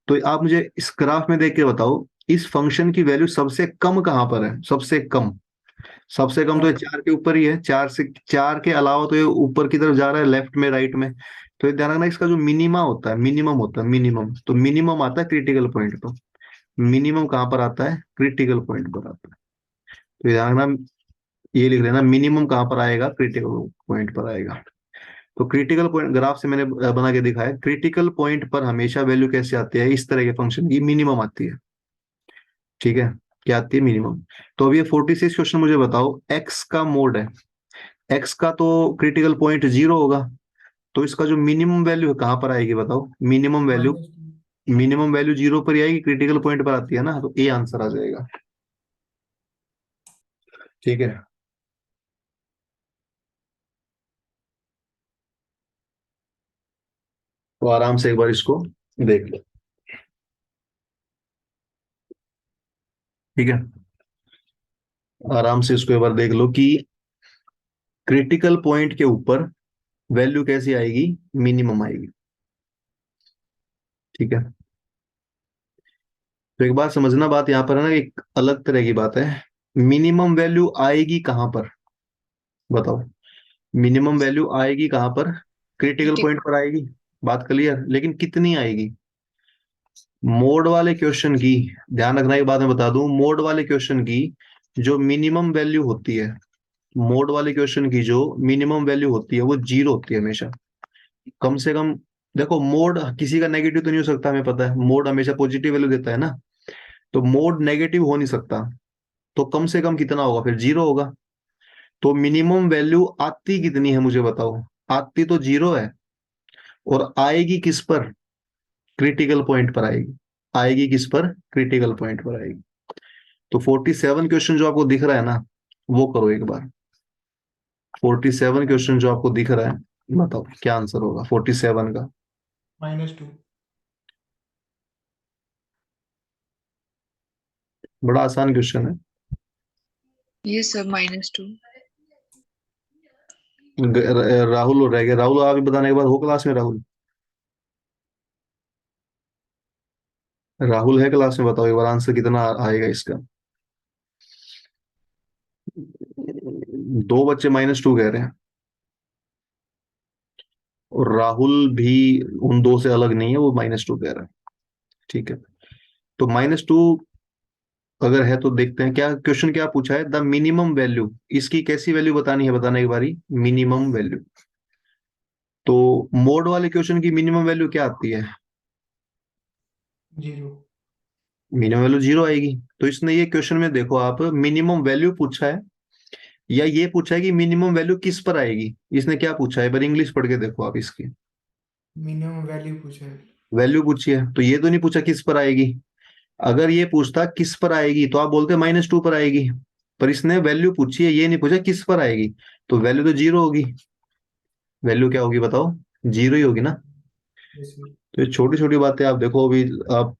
तो आप मुझे इस ग्राफ में देख के बताओ, इस फंक्शन की वैल्यू सबसे कम कहां पर है? सबसे कम। सबसे कम तो ये 4 के ऊपर ही है। 4 के अलावा तो ये ऊपर की तरफ जा रहा है, लेफ्ट में, राइट में। तो ये ध्यान रखना, इसका जो मिनिमा होता है, मिनिमम होता है, मिनिमम, तो मिनिमम आता है क्रिटिकल पॉइंट पर। मिनिमम कहां पर आता है? क्रिटिकल पॉइंट पर आता है। तो ये ध्यान रखना, ये लिख लेना, मिनिमम कहां पर आएगा? क्रिटिकल पॉइंट पर आएगा। तो क्रिटिकल पॉइंट ग्राफ से मैंने बना के दिखाया। क्रिटिकल पॉइंट पर हमेशा वैल्यू कैसे आती है? इस तरह के फंक्शन की मिनिमम आती है। ठीक है, क्या आती है? मिनिमम। तो अब ये 46 क्वेश्चन मुझे बताओ, एक्स का मोड है, एक्स का तो क्रिटिकल पॉइंट जीरो होगा। तो इसका जो मिनिमम वैल्यू है कहां पर आएगी बताओ? Minimum value, -2। Minimum value zero पर ही आएगी, क्रिटिकल पॉइंट पर आती है ना। तो ए आंसर आ जाएगा। ठीक है। तो आराम से एक बार इसको देख लो। ठीक है, आराम से इसको एक बार देख लो कि क्रिटिकल पॉइंट के ऊपर वैल्यू कैसी आएगी? मिनिमम आएगी। ठीक है। तो एक बात समझना, बात यहाँ पर है ना, एक अलग तरह की बात है। मिनिमम वैल्यू आएगी कहां पर बताओ? मिनिमम वैल्यू आएगी कहां पर? क्रिटिकल क्रिटिक पॉइंट पर आएगी। बात क्लियर? लेकिन कितनी आएगी? मोड वाले क्वेश्चन की, ध्यान रखना एक बात मैं बता दूं, मोड वाले क्वेश्चन की जो मिनिमम वैल्यू होती है, मोड वाले क्वेश्चन की जो मिनिमम वैल्यू होती है वो जीरो होती है हमेशा। कम से कम देखो, मोड किसी का नेगेटिव तो नहीं हो सकता, हमें पता है मोड हमेशा पॉजिटिव वैल्यू देता है ना। तो मोड नेगेटिव हो नहीं सकता। तो कम से कम कितना होगा फिर? जीरो होगा। तो मिनिमम वैल्यू आती कितनी है मुझे बताओ? आती तो जीरो है, और आएगी किस पर? क्रिटिकल पॉइंट पर आएगी। आएगी किस पर? क्रिटिकल पॉइंट पर आएगी। तो 47 क्वेश्चन जो आपको दिख रहा है ना, वो करो एक बार। 47 क्वेश्चन जो आपको दिख रहा है, बताओ क्या आंसर होगा 47 का? -2। बड़ा आसान क्वेश्चन है। ये सब -2। राहुल रह गया। राहुल आप भी बताने के बाद हो क्लास में? राहुल, राहुल है क्लास में? बताओ एक बार आंसर कितना आएगा इसका। दो बच्चे -2 कह रहे हैं, और राहुल भी उन दो से अलग नहीं है, वो -2 कह रहा है। ठीक है। तो -2 अगर है तो देखते हैं क्या क्वेश्चन क्या पूछा है। द मिनिमम वैल्यू, इसकी कैसी वैल्यू बतानी है, बताने एक बारी। मिनिमम वैल्यू, तो मोड वाले क्वेश्चन की मिनिमम वैल्यू क्या आती है? 0। मिनिमम वैल्यू 0 आएगी। तो इसने ये क्वेश्चन में देखो आप, मिनिमम वैल्यू पूछा है या ये पूछा है कि मिनिमम वैल्यू किस पर आएगी। इसने क्या पूछा है, पर इंग्लिश पढ़ के देखो आप इसकी। मिनिमम वैल्यू पूछा है। वैल्यू पूछी है, तो ये तो नहीं पूछा किस पर आएगी। अगर ये पूछता किस पर आएगी तो आप बोलते -2 पर आएगी। पर इसने वैल्यू पूछी है, ये नहीं पूछा किस पर आएगी, तो वैल्यू तो 0 होगी। वैल्यू क्या होगी बताओ? 0 ही होगी ना। जैसे तो ये छोटी छोटी बातें आप देखो, अभी आप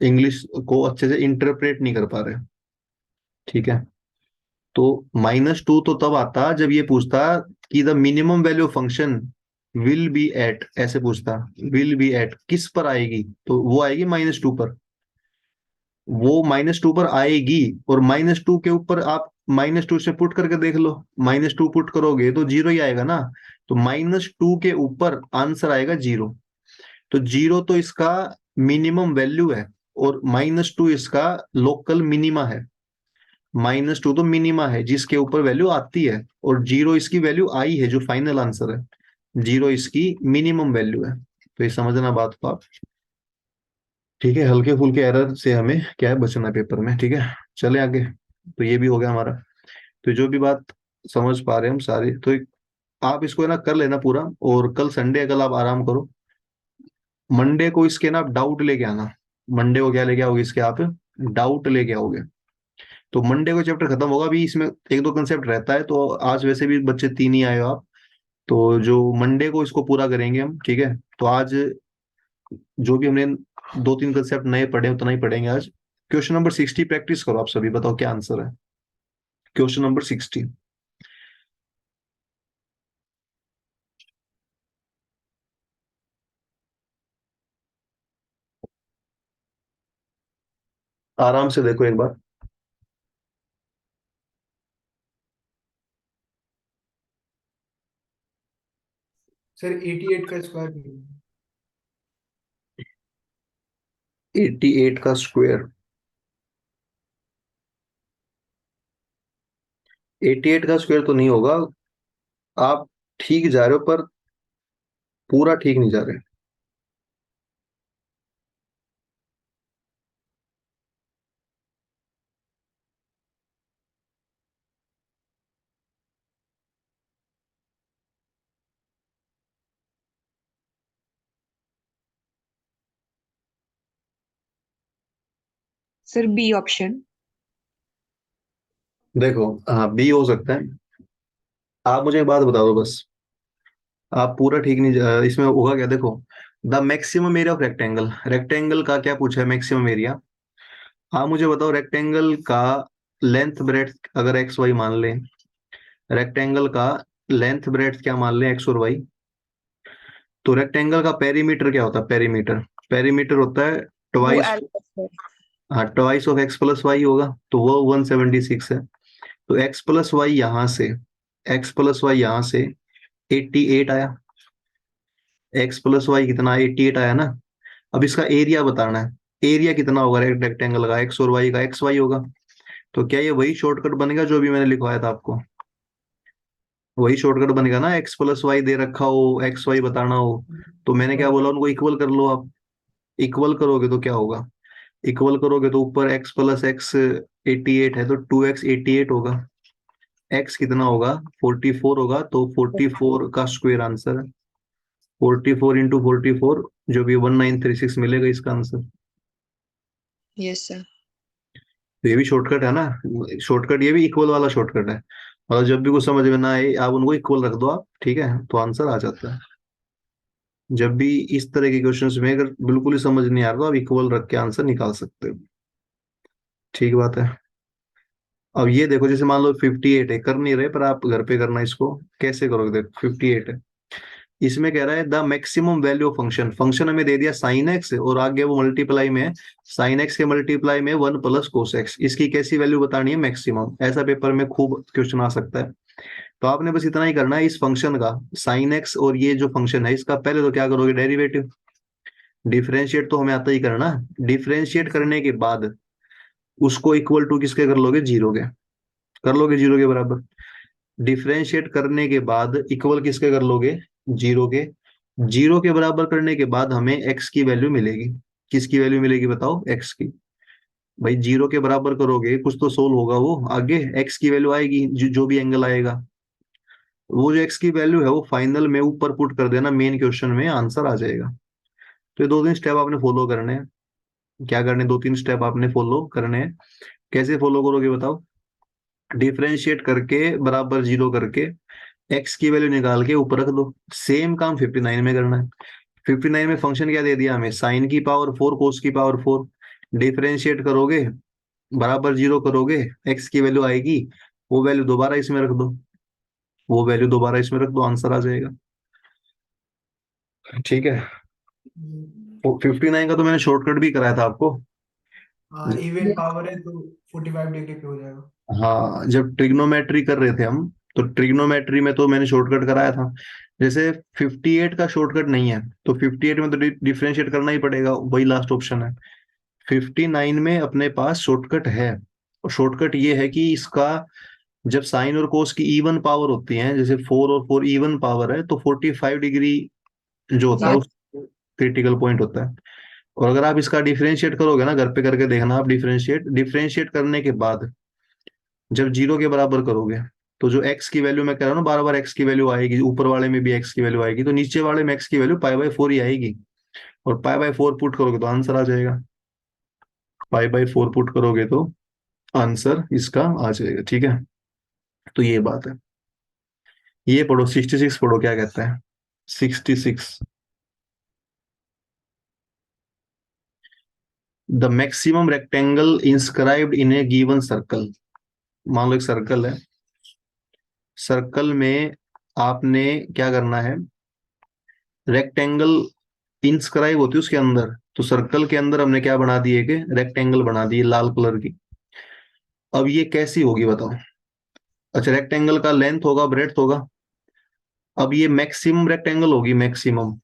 इंग्लिश को अच्छे से इंटरप्रेट नहीं कर पा रहे। ठीक है, तो -2 तो तब आता जब ये पूछता कि the minimum value function will be at, ऐसे पूछता। विल बी एट किस पर आएगी, तो वो आएगी -2 पर। वो -2 पर आएगी, और -2 के ऊपर आप -2 से पुट करके देख लो। -2 पुट करोगे तो 0 ही आएगा ना। तो -2 के ऊपर आंसर आएगा 0। तो 0 तो इसका मिनिमम वैल्यू है, और -2 इसका लोकल मिनिमा है। -2 तो मिनिमा है जिसके ऊपर वैल्यू आती है, और 0 इसकी वैल्यू आई है जो फाइनल आंसर है। 0 इसकी मिनिमम वैल्यू है। तो ये समझना बात को आप। ठीक है, हल्के फुल्के एरर से हमें क्या है, बचना है पेपर में। ठीक है, चले आगे। तो ये भी हो गया हमारा। तो जो भी बात समझ पा रहे हैं हम सारी, तो आप इसको है ना कर लेना पूरा। और कल संडे है, कल आप आराम करो। मंडे को इसके ना आप डाउट लेके आना। मंडे को क्या लेके आओगे इसके आप? डाउट लेके आओगे। तो मंडे को चैप्टर खत्म होगा, अभी इसमें एक दो कंसेप्ट रहता है, तो आज वैसे भी बच्चे 3 ही आए हो आप। तो जो मंडे को इसको पूरा करेंगे हम। ठीक है, तो आज जो भी हमने 2-3 कंसेप्ट नए पढ़े उतना ही पढ़ेंगे आज। क्वेश्चन नंबर 60 प्रैक्टिस करो आप सभी, बताओ क्या आंसर है। Question number 60। आराम से देखो एक बार। सर 88 का स्क्वायर। 88 का स्क्वायर। 88 का स्क्वायर तो नहीं होगा। आप ठीक जा रहे हो, पर पूरा ठीक नहीं जा रहे। Sir B option. देखो, हाँ बी हो सकता है। आप मुझे एक बात बता दो बस। आप पूरा ठीक नहीं इसमें होगा क्या, देखो। The maximum area of rectangle, rectangle का क्या पूछा है, मैक्सिमम एरिया। आप मुझे बताओ रेक्टेंगल का लेंथ ब्रेड्थ अगर एक्स वाई मान लें। रेक्टेंगल का लेंथ ब्रेड्थ क्या मान लें, एक्स और वाई। तो रेक्टेंगल का पेरीमीटर क्या होता है, पेरीमीटर। पेरीमीटर होता है टू ट्वाइस। L sir. हाँ, twice of x plus y होगा, तो वो 176 है। तो एक्स प्लस वाई यहां से, एक्स प्लस वाई यहां से 88 आया। एक्स प्लस वाई कितना, 88 आया ना। अब इसका एरिया बताना है। एरिया कितना होगा रेक्टेंगल का, एक्स और वाई का, एक्स वाई होगा। तो क्या ये वही शॉर्टकट बनेगा जो भी मैंने लिखवाया था आपको? वही शॉर्टकट बनेगा ना, एक्स प्लस वाई दे रखा हो, एक्स वाई बताना हो। तो मैंने क्या बोला, उनको इक्वल कर लो आप। इक्वल करोगे तो क्या होगा? इक्वल करोगे तो ऊपर एक्स प्लस एक्स 88 है, तो 2x 88 होगा। एक्स कितना होगा, 44 होगा, तो 44 का स्क्वायर आंसर है। 44 × 44, जो भी 1936 मिलेगा इसका आंसर। Yes sir. तो ये भी शॉर्टकट है ना। शॉर्टकट ये भी इक्वल वाला शॉर्टकट है। मतलब जब भी कुछ समझ में ना आए, आप उनको इक्वल रख दो आप, ठीक है, तो आंसर आ जाता है। जब भी इस तरह के क्वेश्चंस में अगर बिल्कुल ही समझ नहीं आ रहा, तो आप इक्वल रख के आंसर निकाल सकते हो। ठीक बात है। अब ये देखो, जैसे मान लो 58 है, कर नहीं रहे पर आप घर पे करना इसको। कैसे करोगे, देखो 58 है। इसमें कह रहा है the maximum value of function, function हमें दे दिया साइन एक्स, और आगे वो मल्टीप्लाई में है। साइन एक्स के मल्टीप्लाई में 1 + कोस एक्स, इसकी कैसी वैल्यू बतानी है, मैक्सिमम। ऐसा पेपर में खूब क्वेश्चन आ सकता है। तो आपने बस इतना ही करना है, इस फंक्शन का साइन एक्स और ये जो फंक्शन है इसका पहले तो क्या करोगे, डेरिवेटिव। डिफरेंशिएट तो हमें आता ही करना। डिफरेंशिएट करने के बाद उसको इक्वल टू किसके कर लोगे, जीरो के कर लोगे, जीरो के बराबर। डिफरेंशिएट करने के बाद इक्वल किसके कर लोगे, जीरो के। जीरो के बराबर करने के बाद हमें एक्स की वैल्यू मिलेगी। किसकी वैल्यू मिलेगी बताओ, एक्स की। भाई जीरो के बराबर करोगे कुछ तो सोल्व होगा, वो आगे एक्स की वैल्यू आएगी, जो भी एंगल आएगा, वो जो एक्स की वैल्यू है वो फाइनल में ऊपर पुट कर देना, मेन क्वेश्चन में आंसर आ जाएगा। तो ये दो तीन स्टेप आपने फॉलो करने हैं। क्या करने, दो तीन स्टेप आपने फॉलो करने हैं। कैसे फॉलो करोगे बताओ, डिफरेंशिएट करके बराबर जीरो करके एक्स की वैल्यू निकाल के ऊपर रख दो। सेम काम 59 में करना है। 59 में फंक्शन क्या दे दिया हमें, साइन की पावर 4 कोस की पावर 4। डिफरेंशिएट करोगे बराबर जीरो करोगे, एक्स की वैल्यू आएगी, वो वैल्यू दोबारा इसमें रख दो, वो वैल्यू दोबारा इसमें रख दो, आंसर आ जाएगा। ठीक है। 59 का तो मैंने शॉर्टकट भी कराया था आपको। हाँ, इवन पावर है तो 45 डिग्री पे हो जाएगा। हाँ, जब ट्रिग्नोमेट्री कर रहे थे हम, तो ट्रिग्नोमेट्री में तो मैंने शॉर्टकट कराया था। जैसे 58 का शॉर्टकट नहीं है, तो 58 में तो डिफरेंशिएट करना ही पड़ेगा, वही लास्ट ऑप्शन है। 59 में अपने पास शॉर्टकट है, और शॉर्टकट ये है कि इसका जब साइन और कोस की इवन पावर होती है, जैसे 4 और 4 इवन पावर है, तो 45 डिग्री जो होता है उस क्रिटिकल पॉइंट होता है। और अगर आप इसका डिफरेंशिएट करोगे ना, घर पे करके देखना आप, डिफरेंशिएट डिफरेंशिएट करने के बाद जब जीरो के बराबर करोगे, तो जो एक्स की वैल्यू मैं कह रहा हूँ ना, बार बार एक्स की वैल्यू आएगी, ऊपर वाले में भी एक्स की वैल्यू आएगी, तो नीचे वाले में एक्स की वैल्यू पाई बाय 4 ही आएगी। और पाई बाय 4 पुट करोगे तो आंसर आ जाएगा। पाई बाय 4 पुट करोगे तो आंसर इसका आ जाएगा। ठीक है, तो ये बात है। ये पढ़ो 66 पढ़ो, क्या कहता है 66। The maximum rectangle inscribed in A given circle. मान लो एक सर्कल है, सर्कल में आपने क्या करना है, रेक्टेंगल इंस्क्राइब होती है उसके अंदर, तो सर्कल के अंदर हमने क्या बना दिए कि रेक्टेंगल बना दिए लाल कलर की। अब ये कैसी होगी बताओ। अच्छा, रेक्टेंगल का लेंथ होगा, ब्रेड्थ होगा। अब ये मैक्सिमम रेक्टेंगल होगी, मैक्सिमम।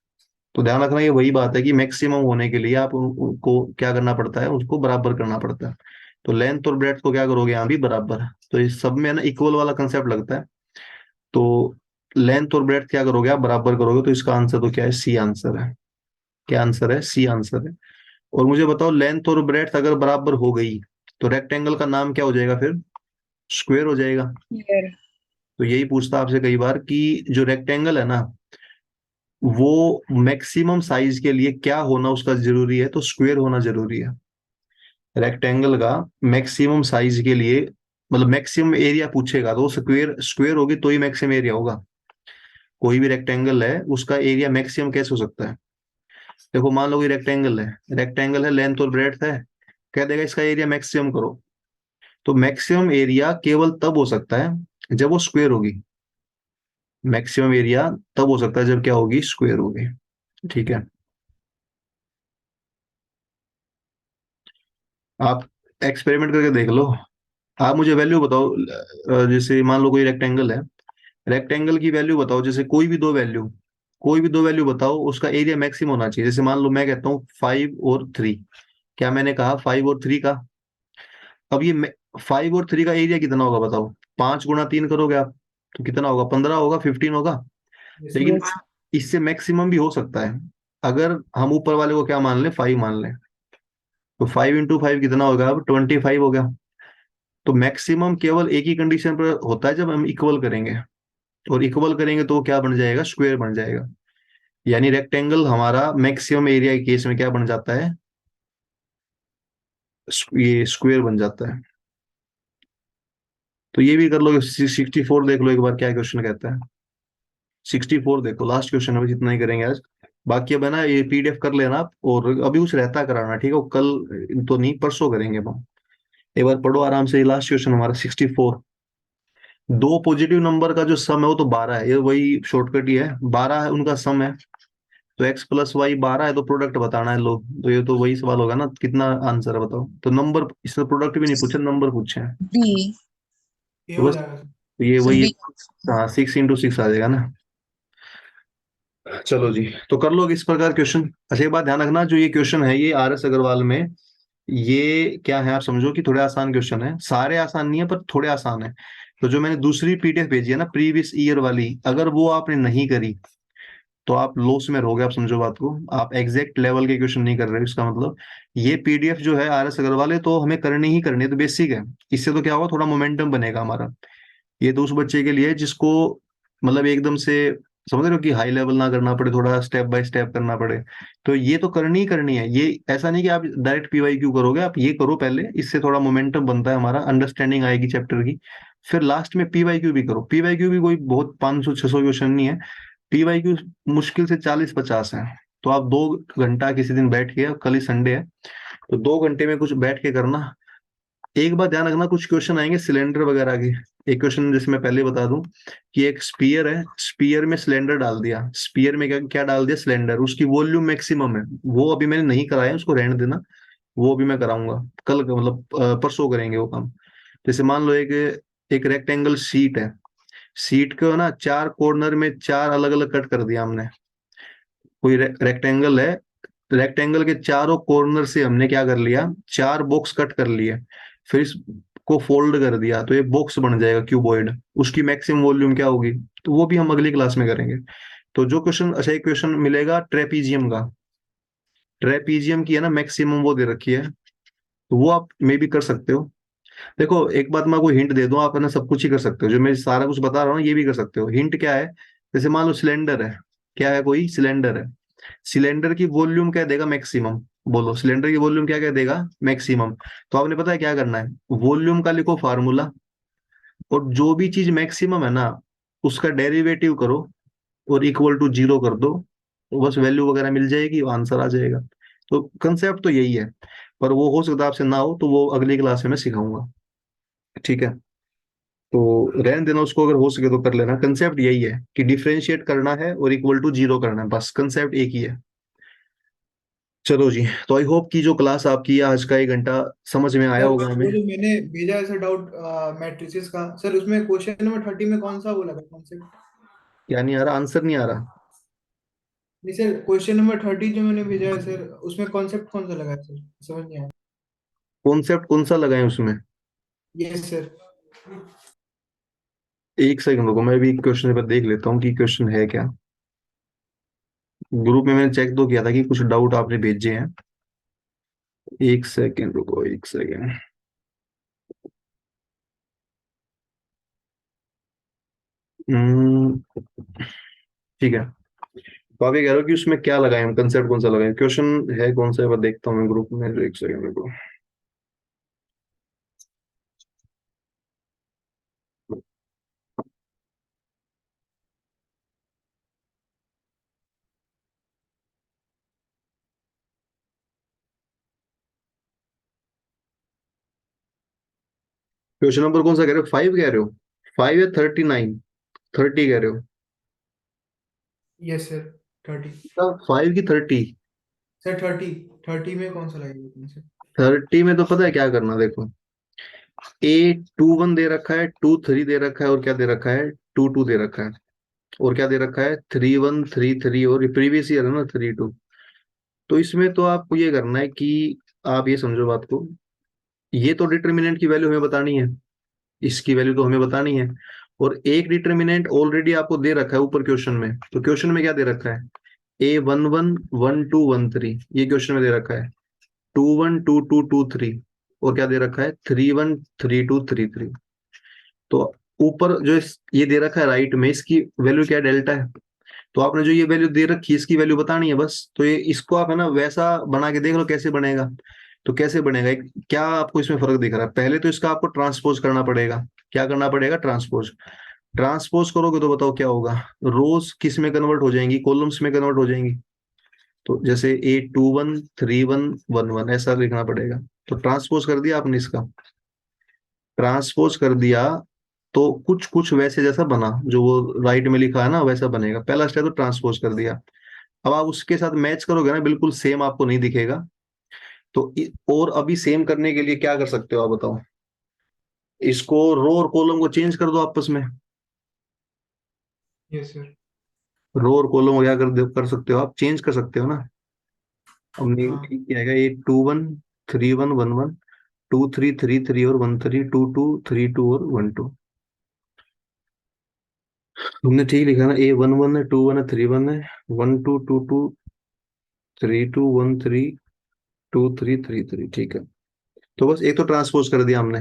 तो ध्यान रखना, ये वही बात है कि मैक्सिमम होने के लिए आप उनको क्या करना पड़ता है, उसको बराबर करना पड़ता है। तो लेंथ और ब्रेड्थ को क्या करोगे, यहाँ भी बराबर। तो इस सब में ना इक्वल वाला कंसेप्ट लगता है। तो लेंथ और ब्रेड्थ क्या करोगे आप, बराबर करोगे, तो इसका आंसर तो क्या है, सी आंसर है। क्या आंसर है, सी आंसर है। और मुझे बताओ, लेंथ और ब्रेड्थ अगर बराबर हो गई तो रेक्टेंगल का नाम क्या हो जाएगा फिर, स्क्वायर हो जाएगा। तो यही पूछता आपसे कई बार कि जो रेक्टेंगल है ना, वो मैक्सिमम साइज के लिए क्या होना उसका जरूरी है, तो स्क्वायर होना जरूरी है। रेक्टेंगल का मैक्सिमम साइज के लिए, मतलब मैक्सिमम एरिया पूछेगा तो स्क्वायर स्क्वायर होगी तो ही मैक्सिमम एरिया होगा। कोई भी रेक्टेंगल है उसका एरिया मैक्सिमम कैसे हो सकता है। देखो मान लो कोई रेक्टेंगल है, लेंथ और ब्रेड्थ है, कह देगा इसका एरिया मैक्सिमम करो। तो मैक्सिमम एरिया केवल तब हो सकता है जब वो स्क्वायर होगी। मैक्सिमम एरिया तब हो सकता है जब क्या होगी, स्क्वायर होगी। ठीक है, आप एक्सपेरिमेंट करके देख लो। आप मुझे वैल्यू बताओ, जैसे मान लो कोई रेक्टेंगल है, रेक्टेंगल की वैल्यू बताओ, जैसे कोई भी दो वैल्यू बताओ, उसका एरिया मैक्सिमम होना चाहिए। जैसे मान लो मैं कहता हूँ 5 और 3। क्या मैंने कहा, 5 और 3 का। अब ये 5 और 3 का एरिया कितना होगा बताओ। 5 गुणा 3 करोगे आप तो कितना होगा, 15 होगा, 15 होगा। लेकिन इससे मैक्सिमम भी हो सकता है, अगर हम ऊपर वाले को क्या मान लें, 5 मान लें, तो 5 × 5 कितना होगा, अब 25 हो गया। तो मैक्सिमम केवल एक ही कंडीशन पर होता है, जब हम इक्वल करेंगे, और इक्वल करेंगे तो वो क्या बन जाएगा, स्क्वायर बन जाएगा। यानी रेक्टेंगल हमारा मैक्सिमम एरिया के केस में क्या बन जाता है, ये स्क्वायर बन जाता है। तो ये भी कर लो। 64 देख लो एक बार, क्या क्वेश्चन कहता है। 64 देखो, लास्ट क्वेश्चन है, बस इतना ही करेंगे आज। बाकी अब है ना, ये पीडीएफ कर लेना आप, और अभी कुछ रहता कराना, ठीक है, वो कल तो नहीं, परसों करेंगे हम। एक बार पढ़ो आराम से, लास्ट क्वेश्चन हमारा 64। दो पॉजिटिव नंबर का जो सम है वो तो 12 है, ये वही शॉर्टकट ही है, 12 है उनका सम है। तो x + y 12 है, तो प्रोडक्ट बताना है लो। तो ये तो वही सवाल होगा ना, कितना आंसर है बताओ। तो नंबर, इसमें प्रोडक्ट भी नहीं पूछे, नंबर पूछे हैं। बी। ये तो हो बस, जाएगा सर। तो ये सो वही, बी। हाँ 6 × 6 आ जाएगा ना। चलो जी, तो कर लो इस प्रकार क्वेश्चन। अच्छा, एक बात ध्यान रखना, जो ये क्वेश्चन है ये RS अग्रवाल में ये क्या है, आप समझो कि थोड़े आसान क्वेश्चन है, सारे आसान नहीं है पर थोड़े आसान है। तो जो मैंने दूसरी पीडीएफ भेजी है ना प्रीवियस ईयर वाली, अगर वो आपने नहीं करी तो आप लॉस में रहोगे। आप समझो बात को, आप एग्जैक्ट लेवल के क्वेश्चन नहीं कर रहे हो, इसका मतलब ये पीडीएफ जो है आर एस अग्रवाल है तो हमें करनी ही करनी है, तो बेसिक है। इससे तो क्या होगा, थोड़ा मोमेंटम बनेगा हमारा। ये तो उस बच्चे के लिए है जिसको मतलब एकदम से, समझ रहे हो, कि हाई लेवल ना करना पड़े, थोड़ा स्टेप बाय स्टेप करना पड़े। तो ये तो करनी ही करनी है। ये ऐसा नहीं कि आप डायरेक्ट पीवाईक्यू करोगे, आप ये करो पहले, इससे थोड़ा मोमेंटम बनता है हमारा, अंडरस्टैंडिंग आएगी चैप्टर की। फिर लास्ट में पीवाईक्यू भी करो। पीवाईक्यू भी कोई बहुत 500-600 क्वेश्चन नहीं है। पीवाईक्यू मुश्किल से 40-50 है। तो आप 2 घंटा किसी दिन बैठ के, कल ही संडे है तो 2 घंटे में कुछ बैठ के करना। एक बात ध्यान रखना, कुछ क्वेश्चन आएंगे सिलेंडर वगैरह के। एक क्वेश्चन जैसे मैं पहले बता दूं कि एक स्पीयर है, स्पीयर में सिलेंडर डाल दिया, स्पीयर में क्या क्या डाल दिया, सिलेंडर, उसकी वॉल्यूम मैक्सिमम है। वो अभी मैंने नहीं कराया, उसको रहने देना, वो अभी मैं कराऊंगा कल, मतलब परसों करेंगे वो काम। जैसे मान लो एक एक रेक्टेंगल शीट है, शीट को ना 4 कॉर्नर में 4 अलग अलग कट कर दिया हमने। कोई रेक्टेंगल है, रेक्टेंगल के चारों कॉर्नर से हमने क्या कर लिया, 4 बॉक्स कट कर लिए, फिर इसको फोल्ड कर दिया तो ये बॉक्स बन जाएगा क्यूबॉइड। उसकी मैक्सिमम वॉल्यूम क्या होगी, तो वो भी हम अगली क्लास में करेंगे। तो जो क्वेश्चन, अच्छा एक क्वेश्चन मिलेगा ट्रेपीजियम का, ट्रेपीजियम की है ना मैक्सिमम वो दे रखी है, तो वो आप मे भी कर सकते हो। देखो एक बात मैं आपको हिंट दे दूं, आप है ना सब कुछ ही कर सकते हो, जो मैं सारा कुछ बता रहा हूँ ये भी कर सकते हो। हिंट क्या है, जैसे मान लो सिलेंडर है, क्या है, कोई सिलेंडर है, सिलेंडर की वॉल्यूम क्या देगा, मैक्सिमम। बोलो सिलेंडर की वॉल्यूम क्या क्या देगा, मैक्सिमम। तो आपने पता है क्या करना है, वॉल्यूम का लिखो फार्मूला, और जो भी चीज मैक्सिमम है ना उसका डेरिवेटिव करो और इक्वल टू 0 कर दो, तो बस वैल्यू वगैरह मिल जाएगी, आंसर आ जाएगा। तो कंसेप्ट तो यही है, पर वो हो सकता है आपसे ना हो, तो वो अगली क्लास में मैं सिखाऊंगा, ठीक है। तो रहने देना उसको, अगर हो सके तो कर लेना। कंसेप्ट यही है कि डिफरेंशिएट करना है और इक्वल टू 0 करना है, बस कंसेप्ट एक ही है। चलो जी, तो आई होप कि जो क्लास आपकी है आज का 1 घंटा समझ में आया सर होगा हमें। वो जो मैंने भेजा है सर डाउट मैट्रिसेस का, सर उसमें क्वेश्चन नंबर 30 में कौन सा वो लगा कॉन्सेप्ट? क्या नहीं आ रहा, आंसर नहीं आ रहा? नहीं सर, क्वेश्चन नंबर 30 जो मैंने भेजा है सर, उसमें कॉन्सेप्ट कौन सा लगा है सर, समझ नहीं आया। कॉन्सेप्ट कौन सा लगाए उसमें? Yes sir. एक सेकंड रुको, मैं भी क्वेश्चन पेपर देख लेता हूँ कि क्वेश्चन है क्या। ग्रुप में मैंने चेक तो किया था कि कुछ डाउट आपने भेजे हैं। एक सेकंड रुको, एक सेकंड। हम्म, ठीक है। तो आप ये कह रहे हो कि उसमें क्या लगाए हम, कंसेप्ट कौन सा लगाए, क्वेश्चन है कौन सा, एक बार देखता हूँ मैं ग्रुप में, एक सेकंड रुको। क्वेश्चन नंबर कौन सा कह रहे हो, 5 कह रहे हो? 5 या 39? 30 कह रहे हो? Yes sir 30। 5 की 30? सर 30, 30 में कौन सा लगेगा कॉन्सेप्ट? 30 में तो पता है क्या करना, देखो, A21 दे रखा है, 23 दे रखा है, और क्या दे रखा है, 22 दे रखा है, और क्या दे रखा है, 31 33, और प्रीवियस ईयर है ना 32। तो इसमें तो आपको ये करना है कि आप ये समझो बात को, ये तो डिटर्मिनेंट की वैल्यू हमें बतानी है, इसकी वैल्यू तो हमें बतानी है, और एक डिटर्मिनेंट ऑलरेडी आपको दे रखा है ऊपर क्वेश्चन में। तो क्वेश्चन में क्या दे रखा है, A11 12 13, ये क्वेश्चन में दे रखा है 21 22 23, और क्या दे रखा है 31 32 33। तो ऊपर जो ये दे रखा है राइट में, इसकी वैल्यू क्या है, डेल्टा है। तो आपने जो ये वैल्यू दे रखी है इसकी वैल्यू बतानी है बस। तो ये इसको आप है ना वैसा बना के देख लो कैसे बनेगा। तो कैसे बनेगा, क्या आपको इसमें फर्क दिख रहा है, पहले तो इसका आपको ट्रांसपोज करना पड़ेगा। क्या करना पड़ेगा, ट्रांसपोज। ट्रांसपोज करोगे तो बताओ क्या होगा, रोज किस में कन्वर्ट हो जाएंगी, कॉलम्स में कन्वर्ट हो जाएंगी। तो जैसे A21 31 11 ऐसा लिखना पड़ेगा। तो ट्रांसपोज कर दिया आपने इसका, ट्रांसपोज कर दिया तो कुछ कुछ वैसे जैसा बना, जो वो राइट में लिखा है ना वैसा बनेगा। पहला स्टेप तो ट्रांसपोज कर दिया। अब आप उसके साथ मैच करोगे ना, बिल्कुल सेम आपको नहीं दिखेगा। तो और अभी सेम करने के लिए क्या कर सकते हो आप बताओ, इसको रो और कॉलम को चेंज कर दो आपस में। Yes sir. रो और कॉलम को क्या कर सकते हो आप, चेंज कर सकते हो ना। हमने हाँ। ठीक किया है, 821 3 1 1 1, 2 3 3 3 और 1 3, 2 2 3 2 और 1 2। हमने ठीक लिखा ना, ए 1 1 है, 2 1 है, 3 1 है, 1 2 2 2 3 2 1 3 2 3 3 3, ठीक है। तो बस एक तो ट्रांसपोज कर दिया हमने।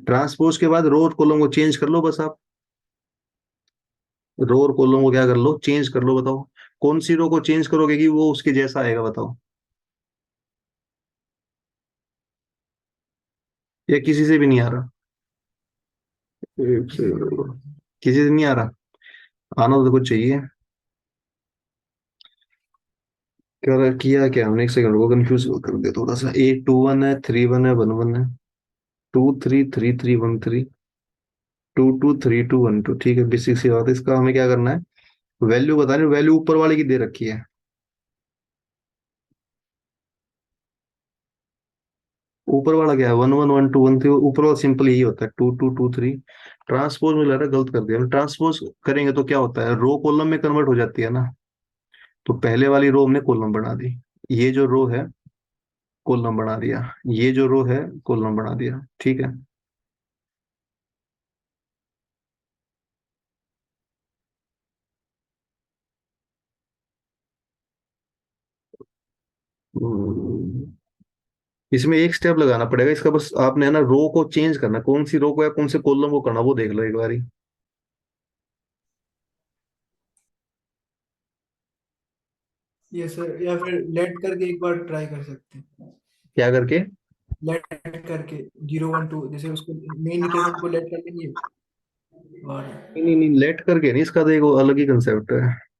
ट्रांसपोज के बाद रो और कॉलम को चेंज कर लो बस आप। रो और कॉलम को क्या कर लो, चेंज कर लो। बताओ कौन सी रो को चेंज करोगे कि वो उसके जैसा आएगा, बताओ। या किसी से भी नहीं आ रहा? एक से- किसी से नहीं आ रहा? आना तो कुछ चाहिए। कर किया क्या हमने, एक सेकंड को कंफ्यूज कर दिया थोड़ा सा। ए 2 1 है, 3 1 है, 1 1 है, 2 3 3 3 1 3, 2 2 3 2 1 2, ठीक है। बेसिक सी बात है। इसका हमें क्या करना है, वैल्यू बतानी। वैल्यू ऊपर वाले की दे रखी है। ऊपर वाला क्या है, 1 1 1 2 1 3। ऊपर वाला सिंपल यही होता है, 2 2 2 3। ट्रांसपोज में लग रहा है गलत कर दिया हमने। ट्रांसपोज करेंगे तो क्या होता है, रो कॉलम में कन्वर्ट हो जाती है ना। तो पहले वाली रो हमने कॉलम बना दी। ये जो रो है कॉलम बना दिया, ये जो रो है कॉलम बना दिया, ठीक है। हम्म, इसमें एक स्टेप लगाना पड़ेगा इसका, बस आपने है ना रो को चेंज करना। कौन सी रो को या कौन से कॉलम को करना वो देख लो एक बारी। ये सर, या फिर लेट करके एक बार ट्राई कर सकते हैं। क्या करके? लेट करके 0 1 2, जैसे उसको मेन इक्वेशन को लेट कर लेंगे। और नहीं नहीं नहीं, लेट करके नहीं, इसका तो एक अलग ही कंसेप्ट है।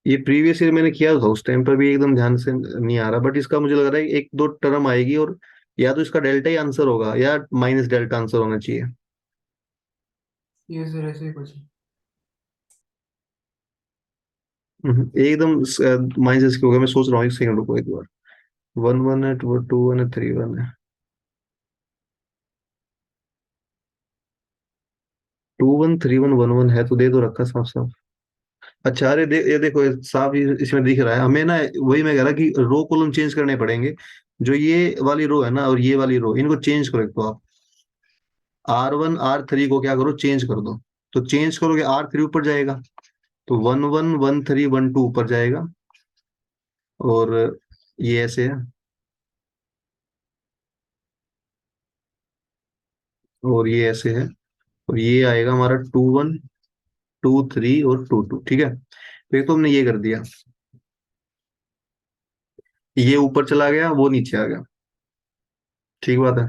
ये प्रीवियस ईयर मैंने किया था, उस टाइम पर भी एकदम ध्यान से नहीं आ रहा, बट इसका मुझे लग रहा है एक दो टर्म आएगी और या तो इसका डेल्टा ही आंसर होगा या माइनस डेल्टा आंसर होना चाहिए। ये सर ऐसे ही कुछ है। एकदम माइनस इसके होगा। मैं सोच रहा हूँ, एक सेकंड रुको एक बार। 1 1 है, 2 2 1 है, 3 1 है, 2 1 3 1 1 1 है तो दे दो रखा साफ साफ। अच्छा, अरे ये देखो, ये साफ ही इसमें दिख रहा है हमें ना। वही मैं कह रहा कि रो कॉलम चेंज करने पड़ेंगे। जो ये वाली रो है ना और ये वाली रो, इनको चेंज करो एक तो आप। R1 R3 को क्या करो, चेंज कर दो। तो चेंज करोगे R3 ऊपर जाएगा, तो 1 1 1 3 1 2 ऊपर जाएगा। और ये ऐसे है, और ये ऐसे है, और ये आएगा हमारा 2 1 2 3 और 2 2, ठीक है। तो एक तो हमने ये कर दिया, ये ऊपर चला गया, वो नीचे आ गया, ठीक बात है।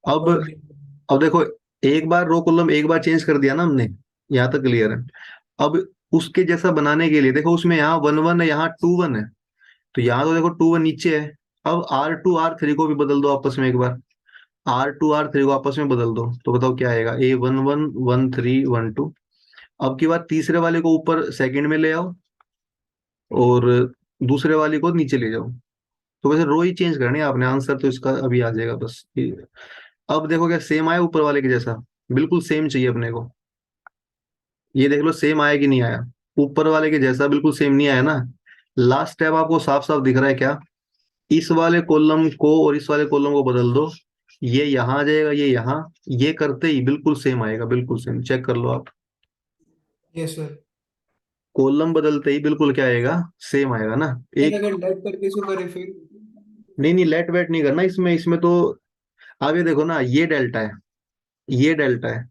अब और नहीं। अब देखो, एक बार रो कॉलम एक बार चेंज कर दिया ना हमने, यहाँ तक क्लियर है। अब उसके जैसा बनाने के लिए देखो, उसमें यहाँ 1 1 है, यहाँ 2 1 है, तो यहाँ तो देखो 2 1 नीचे है। अब R2 R3 को भी बदल दो आपस में एक बार। R2 R3 को आपस में बदल दो तो बताओ क्या आएगा, A 1 1 1 3 1 2। अब की बार तीसरे वाले को ऊपर सेकंड में ले आओ और दूसरे वाले को नीचे ले जाओ। तो वैसे रो ही चेंज करनी है आपने, आंसर तो इसका अभी आ जाएगा बस। अब देखो क्या सेम आया ऊपर वाले के जैसा, बिल्कुल सेम चाहिए अपने को। ये देख लो सेम आया कि नहीं आया, ऊपर वाले के जैसा बिल्कुल सेम नहीं आया ना। लास्ट स्टेप आपको साफ साफ दिख रहा है क्या, इस वाले कॉलम को और इस वाले कॉलम को बदल दो। ये यहाँ आ जाएगा, ये यहाँ। ये करते ही बिल्कुल सेम आएगा, बिल्कुल सेम, चेक कर लो आप। Yes sir. कॉलम बदलते ही बिल्कुल क्या आएगा, सेम आएगा ना। सर एक, अगर लेट करके इसको करें फिर। नहीं नहीं, लेट वेट नहीं करना इसमें। इसमें तो आप ये देखो ना, ये डेल्टा है, ये डेल्टा है,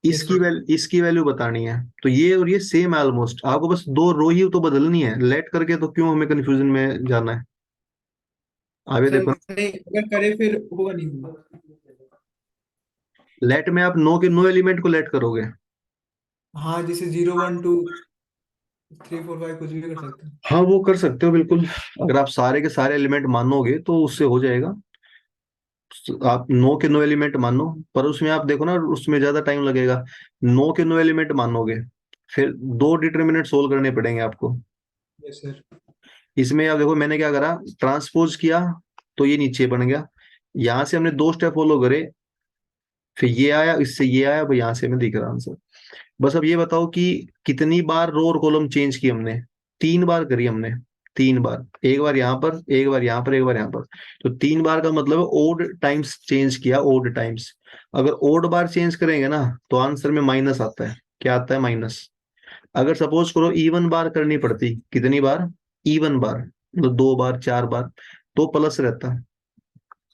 यस सर। इसकी वैल्यू बतानी है। तो ये और ये सेम है ऑलमोस्ट, आपको बस दो रो ही तो बदलनी है। लेट करके तो क्यों हमें कंफ्यूजन में जाना है। आप ये सर देखो, नहीं, अगर करे फिर होगा नहीं होगा। लेट में आप नो के नो एलिमेंट को लेट करोगे। हाँ, जैसे 0 1 2 3 4 5 कुछ भी कर सकते हैं। हाँ वो कर सकते हो बिल्कुल। अगर आप सारे के सारे एलिमेंट मानोगे तो उससे हो जाएगा। आप नो के नो एलिमेंट मानो, पर उसमें आप देखो ना, उसमें ज्यादा टाइम लगेगा। नो के नो एलिमेंट मानोगे, फिर दो डिटर्मिनेंट सोल्व करने पड़ेंगे आपको। Yes sir. इसमें आप देखो मैंने क्या करा, ट्रांसपोज किया तो ये नीचे बन गया। यहां से हमने दो स्टेप फॉलो करे, फिर ये आया, इससे ये आया, अब यहां से हमें दिख रहा आंसर। बस अब ये बताओ कि कितनी बार रो और कॉलम चेंज की हमने। 3 बार करी हमने। 3 बार, एक बार यहाँ पर, एक बार यहाँ पर, एक बार यहाँ पर। तो 3 बार का मतलब है ओड टाइम्स चेंज किया, ओड टाइम्स। अगर ओड बार चेंज करेंगे ना तो आंसर में माइनस आता है। क्या आता है? माइनस। अगर सपोज करो इवन बार करनी पड़ती, कितनी बार? इवन बार, मतलब 2 बार 4 बार, तो प्लस रहता।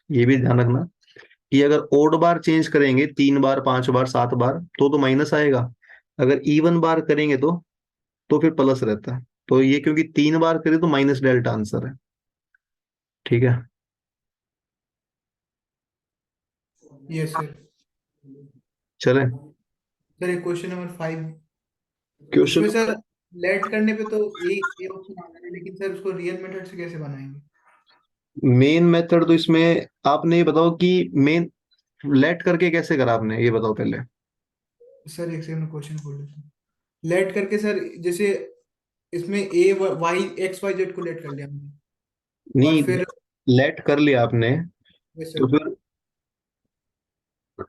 ये भी ध्यान रखना कि अगर ओड बार चेंज करेंगे 3 बार 5 बार 7 बार तो माइनस आएगा। अगर इवन बार करेंगे तो फिर प्लस रहता है। तो ये क्योंकि 3 बार करे तो माइनस डेल्टा आंसर है। ठीक है, यस सर। चले सर एक क्वेश्चन नंबर 5, क्वेश्चन। उसमें सर लेट करने पे तो ए ऑप्शन आ रहा है, लेकिन सर उसको रियल मेथड से कैसे बनाएंगे? मेन मेथड तो इसमें आपने ये बताओ कि मेन लेट करके कैसे करा आपने, ये बताओ पहले। सर एक सेकंड क्वेश्चन खोल लेते हैं। लेट करके सर, जैसे इसमें ए वाई एक्स वाई जेड को लेट कर लिया हमने, और नहीं, फिर लेट कर लिया आपने yes, तो सर, फिर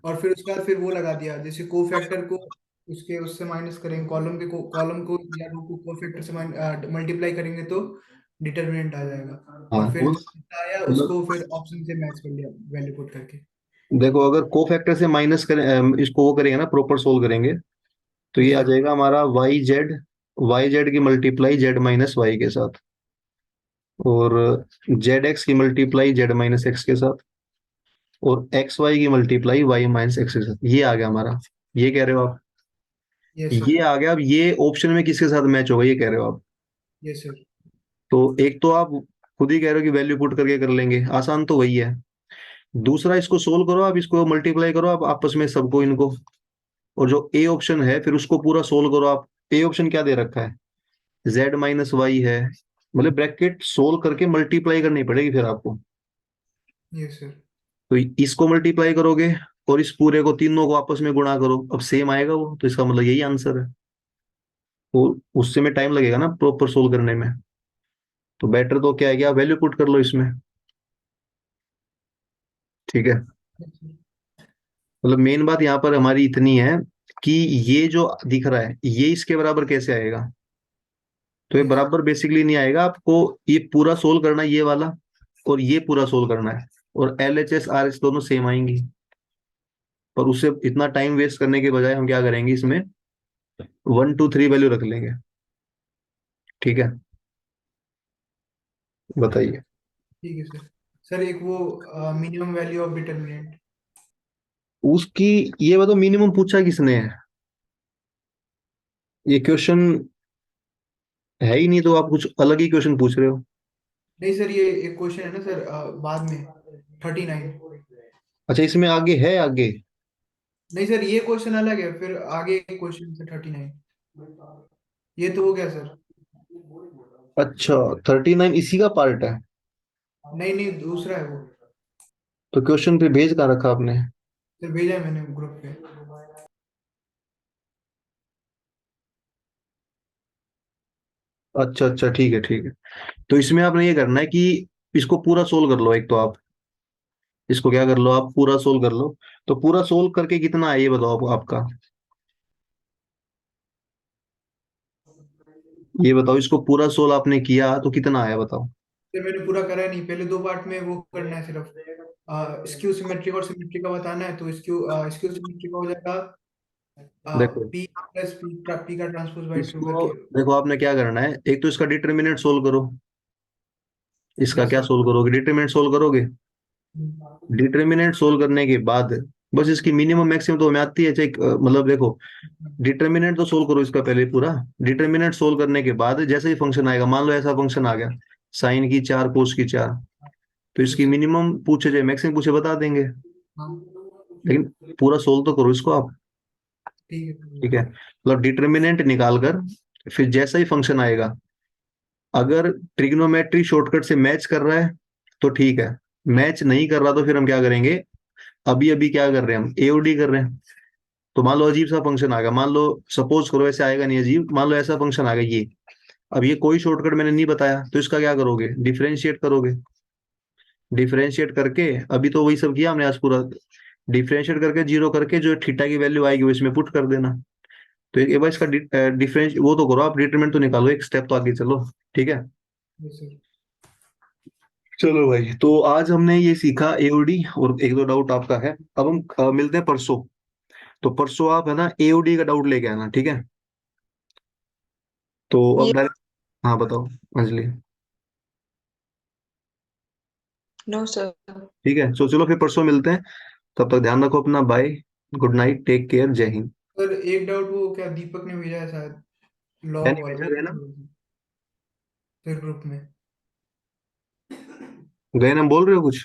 और फिर उसके बाद फिर वो लगा दिया, जैसे को फैक्टर को उसके उससे माइनस करेंगे, कॉलम को या रो को को फैक्टर से मल्टीप्लाई करेंगे तो डिटर्मिनेंट आ जाएगा, हाँ और फिर उस जितना आया मतलब उसको फिर ऑप्शन से मैच कर लिया वैल्यू पुट करके। देखो, अगर को फैक्टर से माइनस करें, इसको वो करेंगे ना, प्रॉपर सोल्व करेंगे, तो ये यस आ सर। जाएगा हमारा वाई जेड की मल्टीप्लाई जेड माइनस वाई के साथ, और जेड एक्स की मल्टीप्लाई जेड माइनस एक्स के साथ, और एक्स वाई की मल्टीप्लाई वाई माइनस एक्स के साथ। ये आ गया हमारा। ये कह रहे हो आप? यस ये सर। आ गया। अब ये ऑप्शन में किसके साथ मैच होगा, ये कह रहे हो आप? Yes sir. तो एक तो आप खुद ही कह रहे हो कि वैल्यू पुट करके कर लेंगे, आसान तो वही है। दूसरा, इसको सोल्व करो आप, इसको मल्टीप्लाई करो आप आपस में सबको, इनको। और जो ए ऑप्शन है फिर उसको पूरा सोल्व करो आप। ए ऑप्शन क्या दे रखा है? जेड माइनस वाई है, मतलब ब्रैकेट सोल्व करके मल्टीप्लाई करनी पड़ेगी फिर आपको। Yes sir. तो इसको मल्टीप्लाई करोगे और इस पूरे को, तीनों को आपस में गुणा करो, अब सेम आएगा वो, तो इसका मतलब यही आंसर है। वो उससे में टाइम लगेगा ना प्रॉपर सोल्व करने में। तो बेटर तो क्या है कि आप वैल्यू पुट कर लो इसमें। ठीक है, मतलब मेन बात यहाँ पर हमारी इतनी है कि ये जो दिख रहा है ये इसके बराबर कैसे आएगा। तो ये यस बराबर बेसिकली नहीं आएगा, आपको ये पूरा सोल्व करना है, ये वाला और ये पूरा सोल्व करना है, और L H S R H दोनों सेम आएंगी। पर उससे इतना टाइम वेस्ट करने के बजाय हम क्या करेंगे, इसमें 1 2 3 वैल्यू रख लेंगे। ठीक है, बताइए। ठीक है सर। सर एक वो मिनिमम वैल्यू ऑफ डिटर्मिनेंट। उसकी ये बताओ, मिनिमम पूछा किसने है? ये क्वेश्चन है ही नहीं, तो आप कुछ अलग ही क्वेश्चन पूछ रहे हो। नहीं सर, ये एक क्वेश्चन है ना सर, बाद में 39। अच्छा, इसमें आगे है आगे? नहीं सर, ये क्वेश्चन अलग है, फिर आगे एक क्वेश्चन से 39। ये तो हो गया सर। अच्छा, 39 इसी का पार्ट है? नहीं नहीं, दूसरा है वो। तो क्वेश्चन पे भेज कहाँ रखा आपने? सर भेजा है मैंने ग्रुप पे। अच्छा अच्छा, ठीक है ठीक है। तो इसमें आपने ये करना है कि इसको पूरा सोल्व कर लो। एक तो आप इसको क्या कर लो, आप पूरा सोल्व कर लो। तो पूरा सोल्व करके कितना है ये बताओ आपका। ये बताओ, इसको पूरा सोल्व आपने किया तो कितना आया बताओ। सर मैंने पूरा करा नहीं, पहले दो पार्ट में वो करना है सिर्फ। स्क्यू सिमेट्रिक और सिमेट्रिक का बताना है, तो स्क्यू सिमेट्रिक का हो जाएगा देखो, पी प्लस पी का ट्रांसपोज बाई टू इसको करके। देखो आपने क्या करना है, एक तो इसका डिटरमिनेंट सोल्व करो। इसका यस क्या सर। सोल्व करोगे? डिटरमिनेंट सोल्व करोगे। डिटरमिनेंट सोल्व करने के बाद बस इसकी मिनिमम मैक्सिमम तो हमें आती है, चाहे मतलब देखो, डिटरमिनेंट तो सोल्व करो इसका पहले पूरा। डिटरमिनेंट सोल्व करने के बाद जैसे ही फंक्शन आएगा, मान लो ऐसा फंक्शन आ गया, साइन की 4 कोस की 4, तो इसकी यस सर। मिनिमम पूछे जाए मैक्सिमम पूछे बता देंगे। हाँ लेकिन पूरा सोल्व तो करो इसको आप। ठीक है। ठीक है, मतलब डिटरमिनेंट निकाल कर फिर जैसा ही फंक्शन आएगा, अगर ट्रिग्नोमेट्री शॉर्टकट से मैच कर रहा है तो ठीक है, मैच नहीं कर रहा तो फिर हम क्या करेंगे, अभी अभी क्या कर रहे हैं, हम एओडी कर रहे हैं। तो मान लो अजीब सा फंक्शन आ गया, मान लो, सपोज करो ऐसे आएगा नहीं अजीब, मान लो ऐसा फंक्शन आ गया ये। अब ये कोई शॉर्टकट मैंने नहीं बताया, तो इसका क्या करोगे, डिफरेंशिएट करोगे। डिफरेंशिएट करके, अभी तो वही सब किया हमने आज पूरा, डिफरेंशिएट करके जीरो करके जो थीटा की वैल्यू आएगी वो इसमें पुट कर देना। तो एक बार इसका डिफरेंस वो तो करो आप, डिटरमिनेंट तो निकालो, एक स्टेप तो आगे चलो। ठीक है, यस सर। चलो भाई, तो आज हमने ये सीखा एओडी, और एक दो डाउट आपका है। अब हम मिलते हैं परसों। तो परसों आप है ना एओडी का डाउट लेके आना, ठीक है? तो अब ये डायरेक्ट, हाँ बताओ अंजलि। No sir. ठीक है, तो चलो फिर परसों मिलते हैं। तब तक ध्यान रखो अपना, bye, good night, take care, जय हिंद। सर एक डाउट वो क्या दीपक ने भेजा है शायद, लॉग मैंने वाला भेजा वो गया ना, फिर ग्रुप में। गए ना, बोल रहे हो कुछ?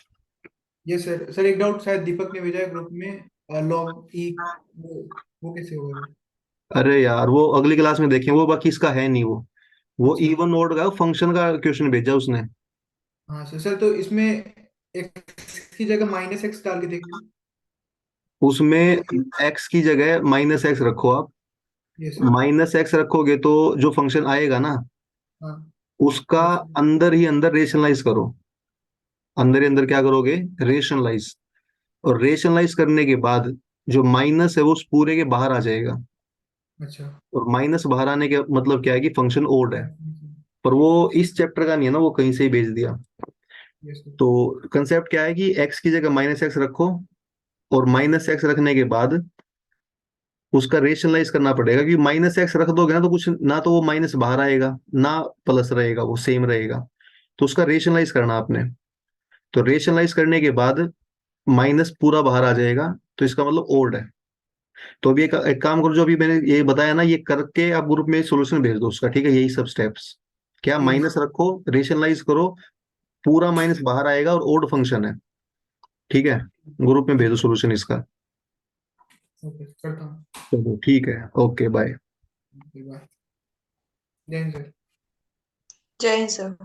ये सर, सर एक डाउट शायद दीपक ने भेजा है ग्रुप में, लॉग ई, वो कैसे होगा वो? अरे यार, वो अगली क्लास में देखें, वो बाकी इसका है नहीं वो अच्छा। इवन ओड का फंक्शन का क्वेश्चन भेजा उसने। हाँ सर, सर तो इसमें एक्स की जगह माइनस एक्स डाल के देखिए। उसमें तो एक्स की जगह माइनस एक्स रखो आप। ये सर। माइनस एक्स रखोगे तो जो फंक्शन आएगा ना, हाँ। उसका यस। अंदर ही अंदर रेशनलाइज करो। अंदर ही अंदर क्या करोगे? रेशनलाइज। और रेशनलाइज करने के बाद जो माइनस है वो उस पूरे के बाहर आ जाएगा। अच्छा। और माइनस बाहर आने के मतलब क्या है कि फंक्शन ओड है। पर वो इस चैप्टर का नहीं है ना, वो कहीं से ही भेज दिया। Yes sir. तो कंसेप्ट क्या है कि एक्स की जगह माइनस एक्स रखो, और माइनस एक्स रखने के बाद उसका रेशनलाइज करना पड़ेगा, क्योंकि माइनस एक्स रख दोगे ना तो कुछ ना, तो वो माइनस बाहर आएगा ना प्लस रहेगा, वो सेम रहेगा। तो उसका रेशनलाइज करना आपने। तो रेशनलाइज करने के बाद माइनस पूरा बाहर आ जाएगा, तो इसका मतलब ओड है। तो अभी एक काम करो, जो अभी मैंने ये बताया ना, ये करके आप ग्रुप में सॉल्यूशन भेज दो उसका, ठीक है? यही सब स्टेप्स। क्या? ठीक है माइनस सर। रखो, रेशनलाइज करो, पूरा माइनस बाहर आएगा और ओड फंक्शन है, ठीक है? ग्रुप में भेजो सॉल्यूशन इसका। ओके करता हूँ। चलो ठीक है, ओके बाय। बाय। जय हिंद सर। जय हिंद सर।